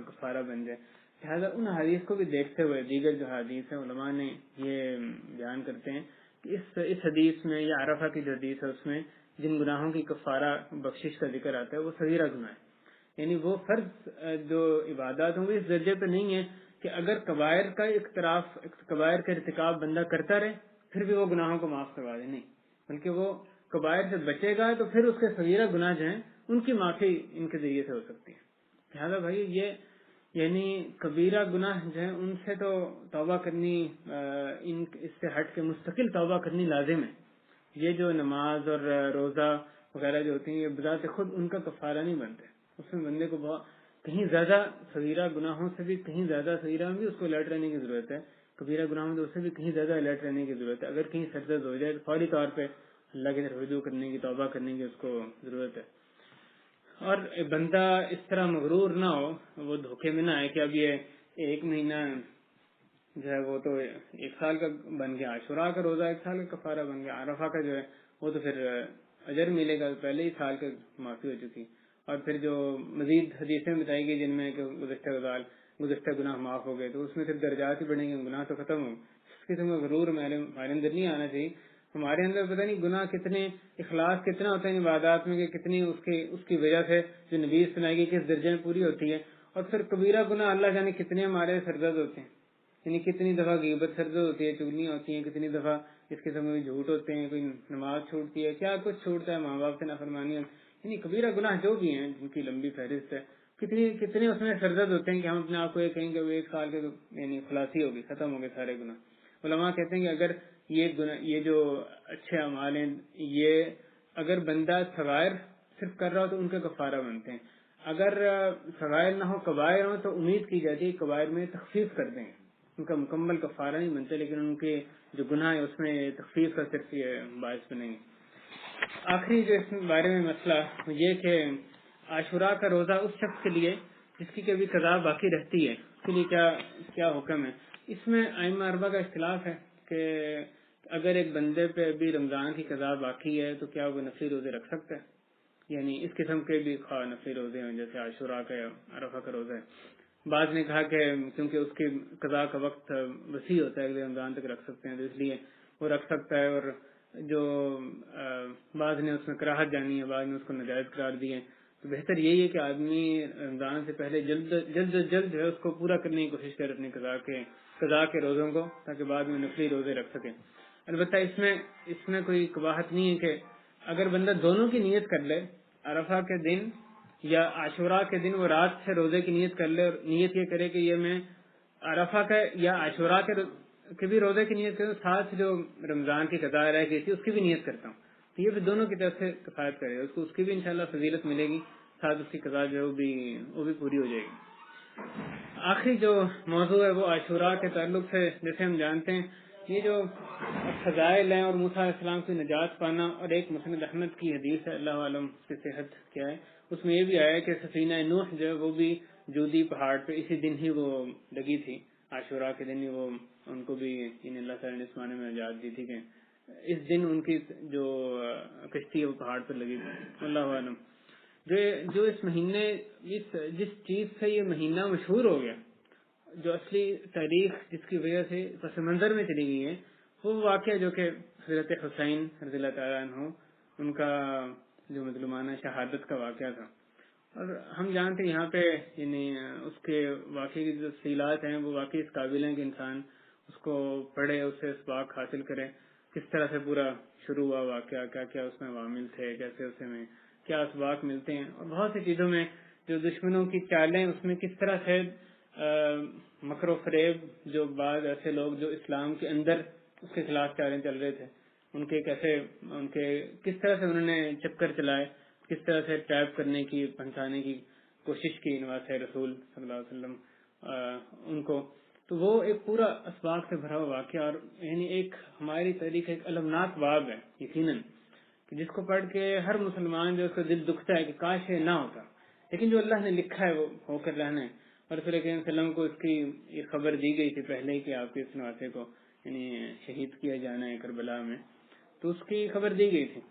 کفارہ بن جائے. لہٰذا ان حدیث کو بھی دیکھتے ہوئے دیگر جو حدیث ہیں علماء نے یہ بیان کرتے ہیں کہ اس حدیث میں یا عرفہ کی جو حدیث ہے اس میں جن گناہوں کی کفارہ بخشش کا ذکر آتا ہے وہ صغیرہ گناہ ہے، یعنی وہ فرض جو عبادات ہوں گے اس درجے پہ نہیں ہے کہ اگر کبائر کا اقتراف، کبائر کا ارتکاب بندہ کرتا رہے پھر بھی وہ گناہوں کو معاف کروا دے، نہیں، بلکہ وہ کبائر سے بچے گا تو پھر اس کے صغیرہ گناہ جو ہیں ان کی معافی ان کے ذریعے سے ہو سکتی ہے. لہٰذا بھائی یہ یعنی کبیرہ گناہ جو ہیں ان سے تو توبہ کرنی، اس سے ہٹ کے مستقل توبہ کرنی لازم ہے. یہ جو نماز اور روزہ وغیرہ جو ہوتی ہیں یہ بذات خود ان کا کفارہ نہیں بنتے، اس میں بندے کو بہت کہیں زیادہ صغیرہ گناہوں سے بھی کہیں زیادہ صغیرہ میں بھی اس کو الرٹ رہنے کی ضرورت ہے، کبیرہ گناہوں سے اس سے بھی کہیں زیادہ الرٹ رہنے کی ضرورت ہے. اگر کہیں سردرد ہو جائے تو فوری طور پہ اللہ کی طرف رجوع کرنے کی، توبہ کرنے کی اس کو ضرورت ہے. اور بندہ اس طرح مغرور نہ ہو، وہ دھوکے میں نہ آئے کہ اب یہ ایک مہینہ جو ہے وہ تو 1 سال کا بن گیا، عاشوراء کا روزہ 1 سال کا کفارہ بن گیا، عرفہ کا جو ہے وہ تو پھر اجر ملے گا، پہلے ہی سال کے معافی ہو چکی. اور پھر جو مزید حدیثیں بتائی گئی جن میں کہ گزشتہ گناہ معاف ہو گئے تو اس میں پھر درجات ہی بڑھیں گے، گناہ تو ختم ہو. اس قسم کا غرور ہمارے اندر نہیں آنا چاہیے. ہمارے اندر پتہ نہیں گناہ کتنے، اخلاص کتنا ہوتا ہے ان عبادات میں کہ کتنی اس کی وجہ سے جو نبی سنائے گی کس درجے میں پوری ہوتی ہے. اور پھر کبیرہ گناہ اللہ جانے کتنے ہمارے سرزد ہوتے ہیں، یعنی کتنی دفعہ غیبت سرزد ہوتی ہے، چگلیاں ہوتی ہیں، کتنی دفعہ اس قسم میں جھوٹ ہوتے ہیں، کوئی نماز چھوٹتی ہے، کیا کچھ چھوٹتا ہے، ماں باپ سے نافرمانی، یعنی کبیرہ گناہ جو بھی ہیں جن کی لمبی فہرست ہے، کتنے اس میں سرزد ہوتے ہیں کہ ہم اپنے آپ کو یہ کہیں کہ وہ 1 سال کے یعنی خلاصی ہوگی، ختم ہو گئے سارے گناہ. علماء کہتے ہیں کہ اگر یہ جو اچھے اعمال ہیں یہ اگر بندہ صغائر صرف کر رہا ہو تو ان کے کفارہ بنتے ہیں، اگر صغائر نہ ہو کبائر ہو تو امید کی جاتی ہے کبائر میں تخفیف کر دیں، ان کا مکمل کفارہ نہیں بنتے لیکن ان کے جو گناہ ہے اس میں تخفیف کا صرف یہ باعث بنیں گے. آخری جو اس بارے میں مسئلہ یہ کہ عاشوراء کا روزہ اس شخص کے لیے جس کی کبھی قضا باقی رہتی ہے اس کے لیے کیا حکم ہے. اس میں ائمہ اربعہ کا اختلاف ہے کہ اگر ایک بندے پہ ابھی رمضان کی قضا باقی ہے تو کیا وہ نفلی روزے رکھ سکتا ہے، یعنی اس قسم کے بھی خواہ نفلی روزے ہیں جیسے عاشوراء کا یا عرفہ کا روزہ ہے. بعض نے کہا کہ کیونکہ اس کی قضا کا وقت وسیع ہوتا ہے اگلے رمضان تک رکھ سکتے ہیں تو اس لیے وہ رکھ سکتا ہے. اور جو بعض نے اس میں کراہت جانی ہے، بعض نے اس کو ناجائز قرار دی ہے. تو بہتر یہی ہے کہ آدمی رمضان سے پہلے جلد جو ہے اس کو پورا کرنے کی کوشش کرے اپنی قضا کے روزوں کو، تاکہ بعد میں نفلی روزے رکھ سکیں. البتہ اس میں کوئی قباحت نہیں ہے کہ اگر بندہ دونوں کی نیت کر لے، عرفہ کے دن یا عاشوراء کے دن وہ رات سے روزے کی نیت کر لے اور نیت یہ کرے کہ یہ میں عرفہ کا یا عاشوراء کے بھی روزے کی نیت کروں، ساتھ جو رمضان کی قضا رہ گئی تھی اس کی بھی نیت کرتا ہوں، تو یہ بھی دونوں کی طرف سے کفایت کرے گا، اس کی بھی انشاءاللہ فضیلت ملے گی، ساتھ اس کی قضا جو ہے وہ بھی پوری ہو جائے گی. آخری جو موضوع ہے وہ عاشوراء کے تعلق سے، جیسے ہم جانتے ہیں یہ جو فضائل ہیں اور موسیٰ علیہ السلام کی نجات پانا، اور ایک مسند احمد کی حدیث ہے، اللہ عالم اس کی صحت کیا ہے، اس میں یہ بھی آیا کہ سفینہ نوح جو ہے وہ بھی جودی پہاڑ پہ اسی دن ہی وہ لگی تھی، عاشوراء کے دن ہی وہ ان کو بھی اللہ تعالیٰ نے اس معنی میں نجات دی تھی کہ اس دن ان کی جو کشتی ہے وہ پہاڑ پر لگی تھی. اللہ عالم. جو اس مہینے جس چیز سے یہ مہینہ مشہور ہو گیا، جو اصلی تاریخ جس کی وجہ سے پس منظر میں چلی گئی ہے، وہ واقعہ جو کہ حضرت حسین رضی اللہ تعالیٰ عنہ ان کا جو مظلومانہ شہادت کا واقعہ تھا. اور ہم جانتے ہیں یہاں پہ یعنی اس کے واقعے کی جو تفصیلات ہیں وہ واقعی اس قابل ہیں کہ انسان اس کو پڑھے، اس سے اسباق حاصل کرے، کس طرح سے پورا شروع ہوا واقعہ، کیا کیا اس میں عوامل تھے، کیسے اس میں کیا اسباق ملتے ہیں، اور بہت سی چیزوں میں جو دشمنوں کی چالیں اس میں کس طرح سے مکر و فریب، جو بعض ایسے لوگ جو اسلام کے اندر اس کے خلاف چالیں چل رہے تھے ان کے کس طرح سے انہوں نے چکر چلائے، کس طرح سے ٹیپ کرنے کی، پہنچانے کی کوشش کی نواز رسول صلی اللہ علیہ وسلم ان کو. تو وہ ایک پورا اسباق سے بھرا ہوا واقعہ، اور یعنی ایک ہماری تاریخ ایک المناک باب ہے یقیناً، کہ جس کو پڑھ کے ہر مسلمان جو اس کا دل دکھتا ہے کہ کاش یہ نہ ہوتا، لیکن جو اللہ نے لکھا ہے وہ ہو کر رہنا ہے. اور رسول کریم صلی اللہ علیہ وسلم کو اس کی یہ خبر دی گئی تھی پہلے کہ آپ کے اس نواسے کو یعنی شہید کیا جانا ہے کربلا میں، تو اس کی خبر دی گئی تھی.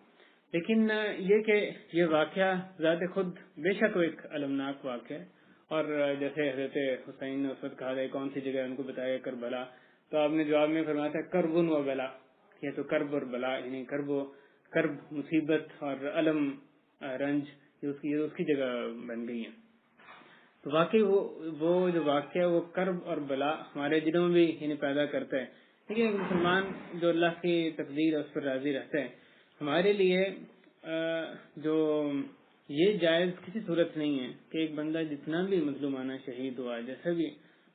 لیکن یہ کہ یہ واقعہ ذات خود بے شک وہ ایک المناک واقعہ ہے، اور جیسے حضرت حسین نے اس وقت کہا تھا کون سی جگہ ان کو بتایا کربلا، تو آپ نے جواب میں فرمایا تھا کرب و بلا، یہ تو کرب اور بلا یعنی کرب مصیبت اور علم رنج یہ اس کی جگہ بن گئی ہیں. تو واقعی وہ جو واقعہ وہ کرب اور بلا ہمارے دلوں میں بھی یعنی پیدا کرتا ہے. لیکن ایک مسلمان جو اللہ کی تقدیر اس پر راضی رہتا ہے، ہمارے لیے جو یہ جائز کسی صورت نہیں ہے کہ ایک بندہ جتنا بھی مظلومانہ شہید ہوا، جیسا بھی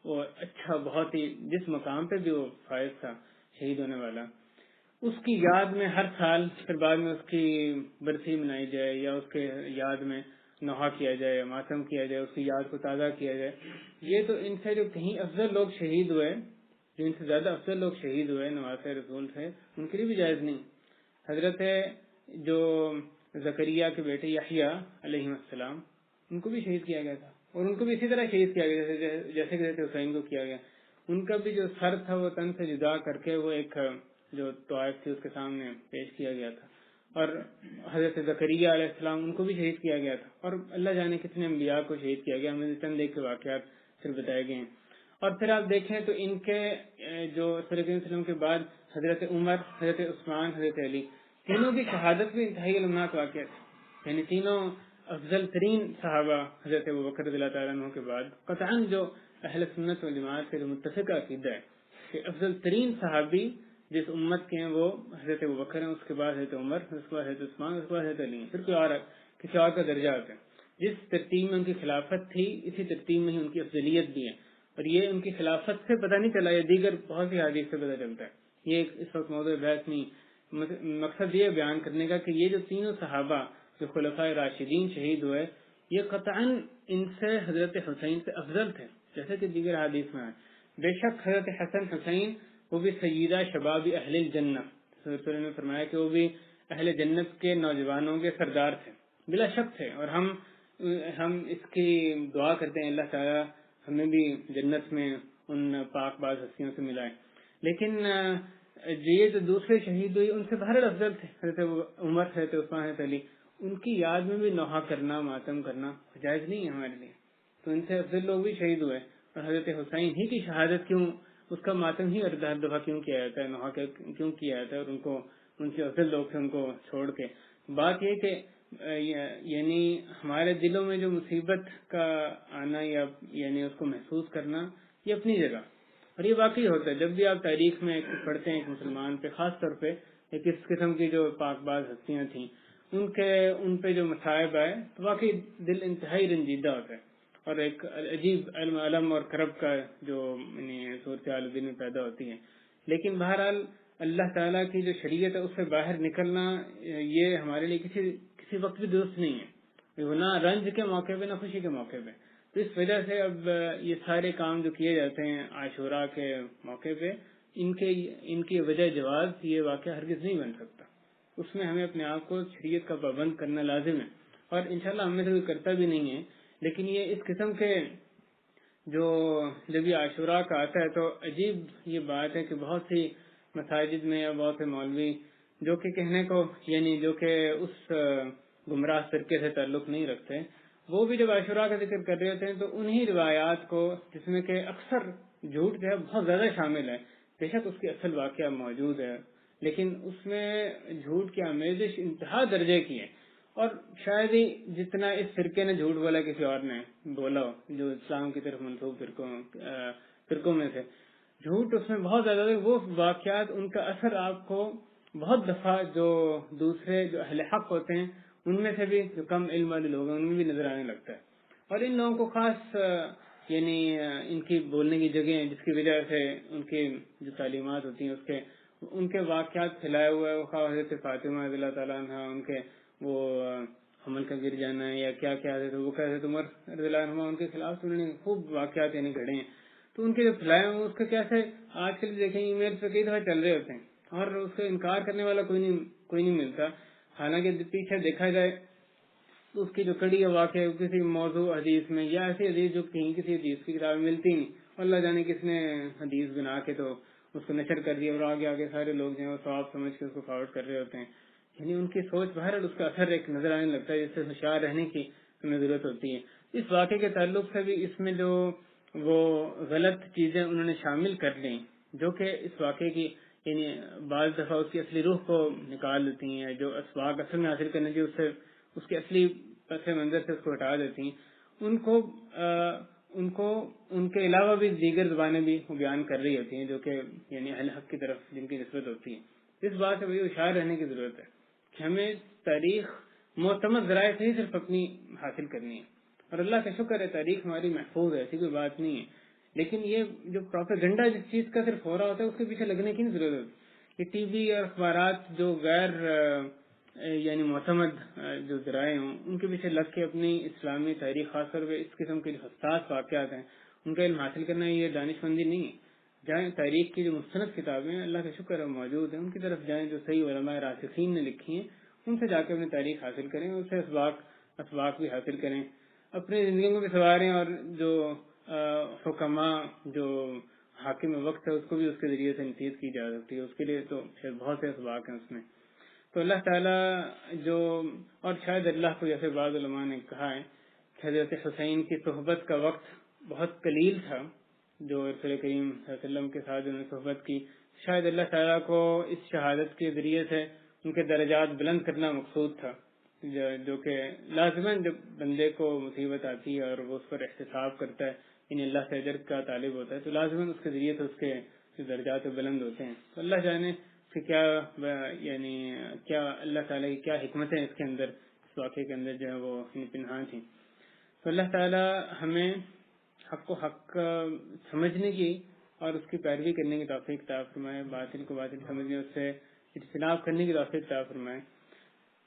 وہ اچھا بہت ہی جس مقام پہ بھی وہ فائز تھا شہید ہونے والا، اس کی یاد میں ہر سال پھر بعد میں اس کی برسی منائی جائے یا اس کے یاد میں نوحہ کیا جائے، ماتم کیا جائے، اس کی یاد کو تازہ کیا جائے. یہ تو ان سے جو کہیں افضل لوگ شہید ہوئے، جو ان سے زیادہ افضل لوگ شہید ہوئے نواسے رسول تھے، ان کے لیے بھی جائز نہیں. حضرت جو زکریا کے بیٹے یحییٰ علیہ السلام، ان کو بھی شہید کیا گیا تھا، اور ان کو بھی اسی طرح شہید کیا گیا جیسے کہ حسین کو کیا گیا. ان کا بھی جو سر تھا وہ تن سے جدا کر کے وہ ایک جو طائف تھی اس کے سامنے پیش کیا گیا تھا. اور حضرت زکریا علیہ السلام ان کو بھی شہید کیا گیا تھا، اور اللہ جانے کتنے انبیاء کو شہید کیا گیا. ہمیں چند ایک واقعات پھر بتائے گئے ہیں. اور پھر آپ دیکھیں تو ان کے جو صلی اللہ علیہ وسلم کے بعد حضرت عمر، حضرت عثمان، حضرت علی، تینوں کی شہادت بھی انتہائی المناک واقعہ تھی. یعنی تینوں افضل ترین صحابہ حضرت ابوبکر رضی اللہ تعالیٰ عنہ کے بعد قطعاً جو اہل سنت و جماعت سے جو متفق عقیدہ ہے کہ افضل ترین صحابی جس امت کے ہیں وہ حضرت ابوبکر ہیں، اس کے بعد حضرت عمر، اس کے بعد حضرت عثمان، اس کے بعد حضرت علی. پھر کوئی اور کسی اور کا درجہ آتا ہے. جس ترتیب میں ان کی خلافت تھی اسی ترتیب میں ہی ان کی افضلیت بھی ہے، اور یہ ان کی خلافت سے پتہ نہیں چلا، یہ دیگر بہت سی حدیث سے پتہ چلتا ہے. یہ اس وقت موضوع بحث نہیں، مقصد یہ بیان کرنے کا کہ یہ جو تینوں صحابہ جو خلفائے راشدین شہید ہوئے، یہ قطعاً ان سے حضرت حسین سے افضل تھے، جیسے کہ دیگر حدیث میں ہے. بے شک حضرت حسن حسین وہ بھی سیدہ شباب اہل الجنہ، رسول نے فرمایا کہ وہ بھی اہل جنت کے نوجوانوں کے سردار تھے، بلا شک تھے. اور ہم اس کی دعا کرتے ہیں اللہ تعالیٰ ہمیں بھی جنت میں ان پاک باز ہستیوں سے ملائے. لیکن یہ جو دوسرے شہید ہوئی ان سے بہرحال افضل تھے، حضرت عمر، حضرت عثمان، حضرت علی. ان کی یاد میں بھی نوحہ کرنا، ماتم کرنا جائز نہیں ہے ہمارے لیے. تو ان سے افضل لوگ بھی شہید ہوئے، اور حضرت حسین ہی کی شہادت کیوں، اس کا ماتم ہی ہر دفعہ کیوں کیا جاتا ہے، نوحہ کیوں کیا جاتا ہے، اور ان کو ان سے افضل لوگ تھے ان کو چھوڑ کے. بات یہ کہ یعنی ہمارے دلوں میں جو مصیبت کا آنا یا یعنی اس کو محسوس کرنا یہ اپنی جگہ، اور یہ واقعی ہوتا ہے. جب بھی آپ تاریخ میں پڑھتے ہیں ایک مسلمان پہ، خاص طور پہ ایک اس قسم کی جو پاک باز ہستیاں تھیں ان پہ جو مصائب آئے تو واقعی دل انتہائی رنجیدہ ہوتا ہے، اور ایک عجیب علم اور کرب کا جو یعنی صورتحال دل میں پیدا ہوتی ہے. لیکن بہرحال اللہ تعالیٰ کی جو شریعت ہے اس سے باہر نکلنا یہ ہمارے لیے کسی وقت بھی درست نہیں ہے، نہ رنج کے موقع پہ نہ خوشی کے موقع پہ. تو اس وجہ سے اب یہ سارے کام جو کیے جاتے ہیں عاشوراء کے موقع پہ، ان کی وجہ جواز یہ واقعہ ہرگز نہیں بن سکتا. اس میں ہمیں اپنے آپ کو شریعت کا پابند کرنا لازم ہے، اور انشاءاللہ ہم میں سے کوئی کرتا بھی نہیں ہے. لیکن یہ اس قسم کے جو جب یہ عاشوراء کا آتا ہے تو عجیب یہ بات ہے کہ بہت سی مساجد میں یا بہت سے مولوی جو کہ کہنے کو یعنی جو کہ اس گمراہ فرقے سے تعلق نہیں رکھتے، وہ بھی جب عاشوراء کا ذکر کر رہے ہوتے ہیں تو انہی روایات کو جس میں کہ اکثر جھوٹ جو ہے بہت زیادہ شامل ہے، بے شک اس کی اصل واقعہ موجود ہے لیکن اس میں جھوٹ کی آمیزش انتہا درجے کی ہے. اور شاید ہی جتنا اس فرقے نے جھوٹ بولا کسی اور نے بولا ہو جو اسلام کی طرف منسوب فرقوں میں سے، جھوٹ اس میں بہت زیادہ ہے. وہ واقعات ان کا اثر آپ کو بہت دفعہ جو دوسرے جو اہل حق ہوتے ہیں ان میں سے بھی جو کم علم والے لوگ ہیں ان میں بھی نظر آنے لگتا ہے. اور ان لوگوں کو خاص یعنی ان کی بولنے کی جگہ جس کی وجہ سے ان کی جو تعلیمات ہوتی ہیں ان کے واقعات پھیلائے ہوئے ہیں. وہ حضرت فاطمہ رضی اللہ تعالیٰ عنہ ان کے وہ حمل کا گر جانا ہے یا کیا وہ حضرت عمر رضی اللہ عنہ ان کے خلاف انہوں نے خوب واقعات یعنی گھڑے ہیں. تو ان کے جو پھیلائے ہوئے اس کا کیسے آج کل دیکھیں ای میل پہ کئی دفعہ چل رہے ہوتے ہیں اور اس کا انکار کرنے والا کوئی نہیں ملتا. حالانکہ پیچھے دیکھا جائے اس کی جو کڑی ہے واقع کسی موضوع حدیث میں یا ایسی حدیث جو کہیں کسی حدیث کی کتاب میں ملتی نہیں، اللہ جانے کس نے حدیث بنا کے تو اس کو نشر کر دیا اور آگے آگے سارے لوگ جو ہیں وہ ثواب سمجھ کے اس کو فارورڈ کر رہے ہوتے ہیں. یعنی ان کی سوچ باہر اس کا اثر ایک نظر آنے لگتا ہے، جس سے ہوشیار رہنے کی ہمیں ضرورت ہوتی ہے. اس واقعے کے تعلق سے بھی اس میں جو وہ غلط چیزیں انہوں نے شامل کر لیں جو کہ اس واقعے کی یعنی بعض دفعہ اس کی اصلی روح کو نکال دیتی ہیں، جو اسباق اصل میں حاصل کرنے کی اس کے اصلی پس منظر سے اس کو ہٹا دیتی ہیں. ان کو ان کے علاوہ بھی دیگر زبانیں بھی بیان کر رہی ہوتی ہیں جو کہ یعنی اہل حق کی طرف جن کی نسبت ہوتی ہے. اس بات سے بھی ہوشیار رہنے کی ضرورت ہے کہ ہمیں تاریخ معتمد ذرائع سے ہی صرف اپنی حاصل کرنی ہے، اور اللہ کا شکر ہے تاریخ ہماری محفوظ ہے، ایسی کوئی بات نہیں ہے. لیکن یہ جو پروپیگنڈا جس چیز کا صرف ہو رہا ہوتا ہے اس کے پیچھے لگنے کی نہیں ضرورت. یہ ٹی وی اور اخبارات جو غیر یعنی معتمد جو ذرائع ہوں ان کے پیچھے لگ کے اپنی اسلامی تاریخ خاص طور پہ اس قسم کے جو حساس واقعات ہیں ان کا علم حاصل کرنا یہ دانش مندی نہیں ہے. جائیں تاریخ کی جو مستند کتابیں اللہ کا شکر ہے موجود ہیں ان کی طرف جائیں جو صحیح علماء راسخین نے لکھی ہیں، ان سے جا کے اپنی تاریخ حاصل کریں، ان سے اسباق بھی حاصل کریں، اپنی زندگی کو بھی سنواریں، اور جو حکماء جو حاکم وقت ہے اس کو بھی اس کے ذریعے سے نصیحت کی جا سکتی ہے. اس کے لیے تو شاید بہت سے اسباق ہیں اس میں. تو اللہ تعالیٰ جو اور شاید اللہ کو جیسے بعض علماء نے کہا ہے کہ حضرت حسین کی صحبت کا وقت بہت قلیل تھا جو رسول کریم صلی اللہ علیہ وسلم کے ساتھ انہوں نے صحبت کی. شاید اللہ تعالیٰ کو اس شہادت کے ذریعے سے ان کے درجات بلند کرنا مقصود تھا، جو کہ لازماً جب بندے کو مصیبت آتی ہے اور وہ اس پر احتساب کرتا ہے یعنی اللہ سے اجر کا طالب ہوتا ہے تو لازماً اس کے ذریعے سے اس کے جو درجات بلند ہوتے ہیں. تو اللہ جانے کہ کیا یعنی کیا اللہ تعالیٰ کی کیا حکمتیں اس کے اندر اس واقعے کے اندر جو ہے وہ پنہان تھیں. تو اللہ تعالیٰ ہمیں حق کو حق سمجھنے کی اور اس کی پیروی کرنے کی توفیق عطا فرمائے، باطل کو باطل سمجھنے اس سے اجتناب کرنے کی توفیق عطا فرمائے.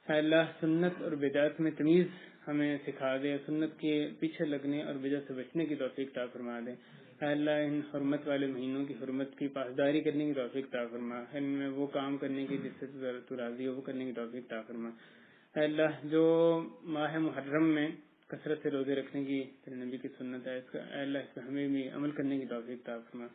اے اللہ سنت اور بدعت میں تمیز ہمیں سکھا دے، سنت کے پیچھے لگنے اور بدعت سے بچنے کی توفیق عطا فرما دے. اے اللہ ان حرمت والے مہینوں کی حرمت کی پاسداری کرنے کی توفیق عطا فرما، ان میں وہ کام کرنے کی جس سے تو راضی ہو وہ کرنے کی توفیق عطا فرما. اے اللہ جو ماہ محرم میں کثرت سے روزے رکھنے کی تیرے نبی کی سنت ہے اے اللہ اس پہ ہمیں بھی عمل کرنے کی توفیق عطا فرما.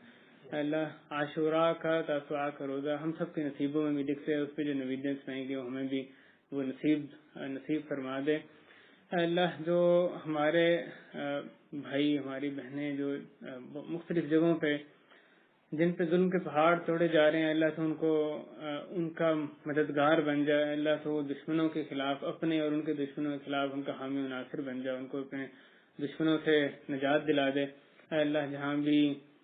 اے اللہ عاشوراء کا تاسوعاء کا روزہ ہم سب کے نصیبوں میں بھی لکھتے اس پہ جو نویدیں سنائی گئی وہ ہمیں بھی وہ نصیب فرما دے. اے اللہ جو ہمارے بھائی ہماری بہنیں جو مختلف جگہوں پہ جن پہ ظلم کے پہاڑ توڑے جا رہے ہیں اللہ تو ان کو ان کا مددگار بن جائے. اللہ تو دشمنوں کے خلاف اپنے اور ان کے دشمنوں کے خلاف ان کا حامی و ناصر بن جائے، ان کو اپنے دشمنوں سے نجات دلا دے. اے اللہ جہاں بھی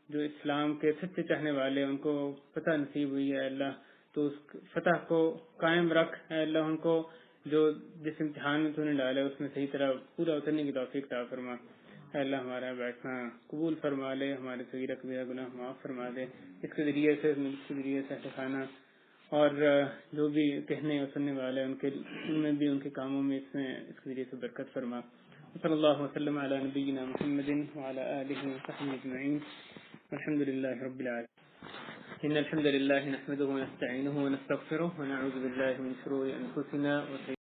جو اسلام کے سچے چاہنے والے ان کو فتح نصیب ہوئی ہے اللہ تو اس فتح کو قائم رکھ. اے اللہ ان کو جو جس امتحان میں تو نے ڈالا اس میں صحیح طرح پورا اترنے کی توفیق عطا فرما. اے اللہ ہمارا بیٹھنا قبول فرما لے، ہمارے صغیرہ کبیرہ گناہ معاف فرما دے. اس کے ذریعے سے کھانا اور جو بھی کہنے اور سننے والے ان میں بھی ان کے کاموں میں اس کے ذریعے سے برکت فرما. صلی اللہ وسلم علی نبینا محمد وعلی آلہ وصحبہ اجمعین والحمد للہ رب العالمین. ان الحمد للہ نحمده ونستعینه ونستغفره ونعوذ باللہ من شرور انفسنا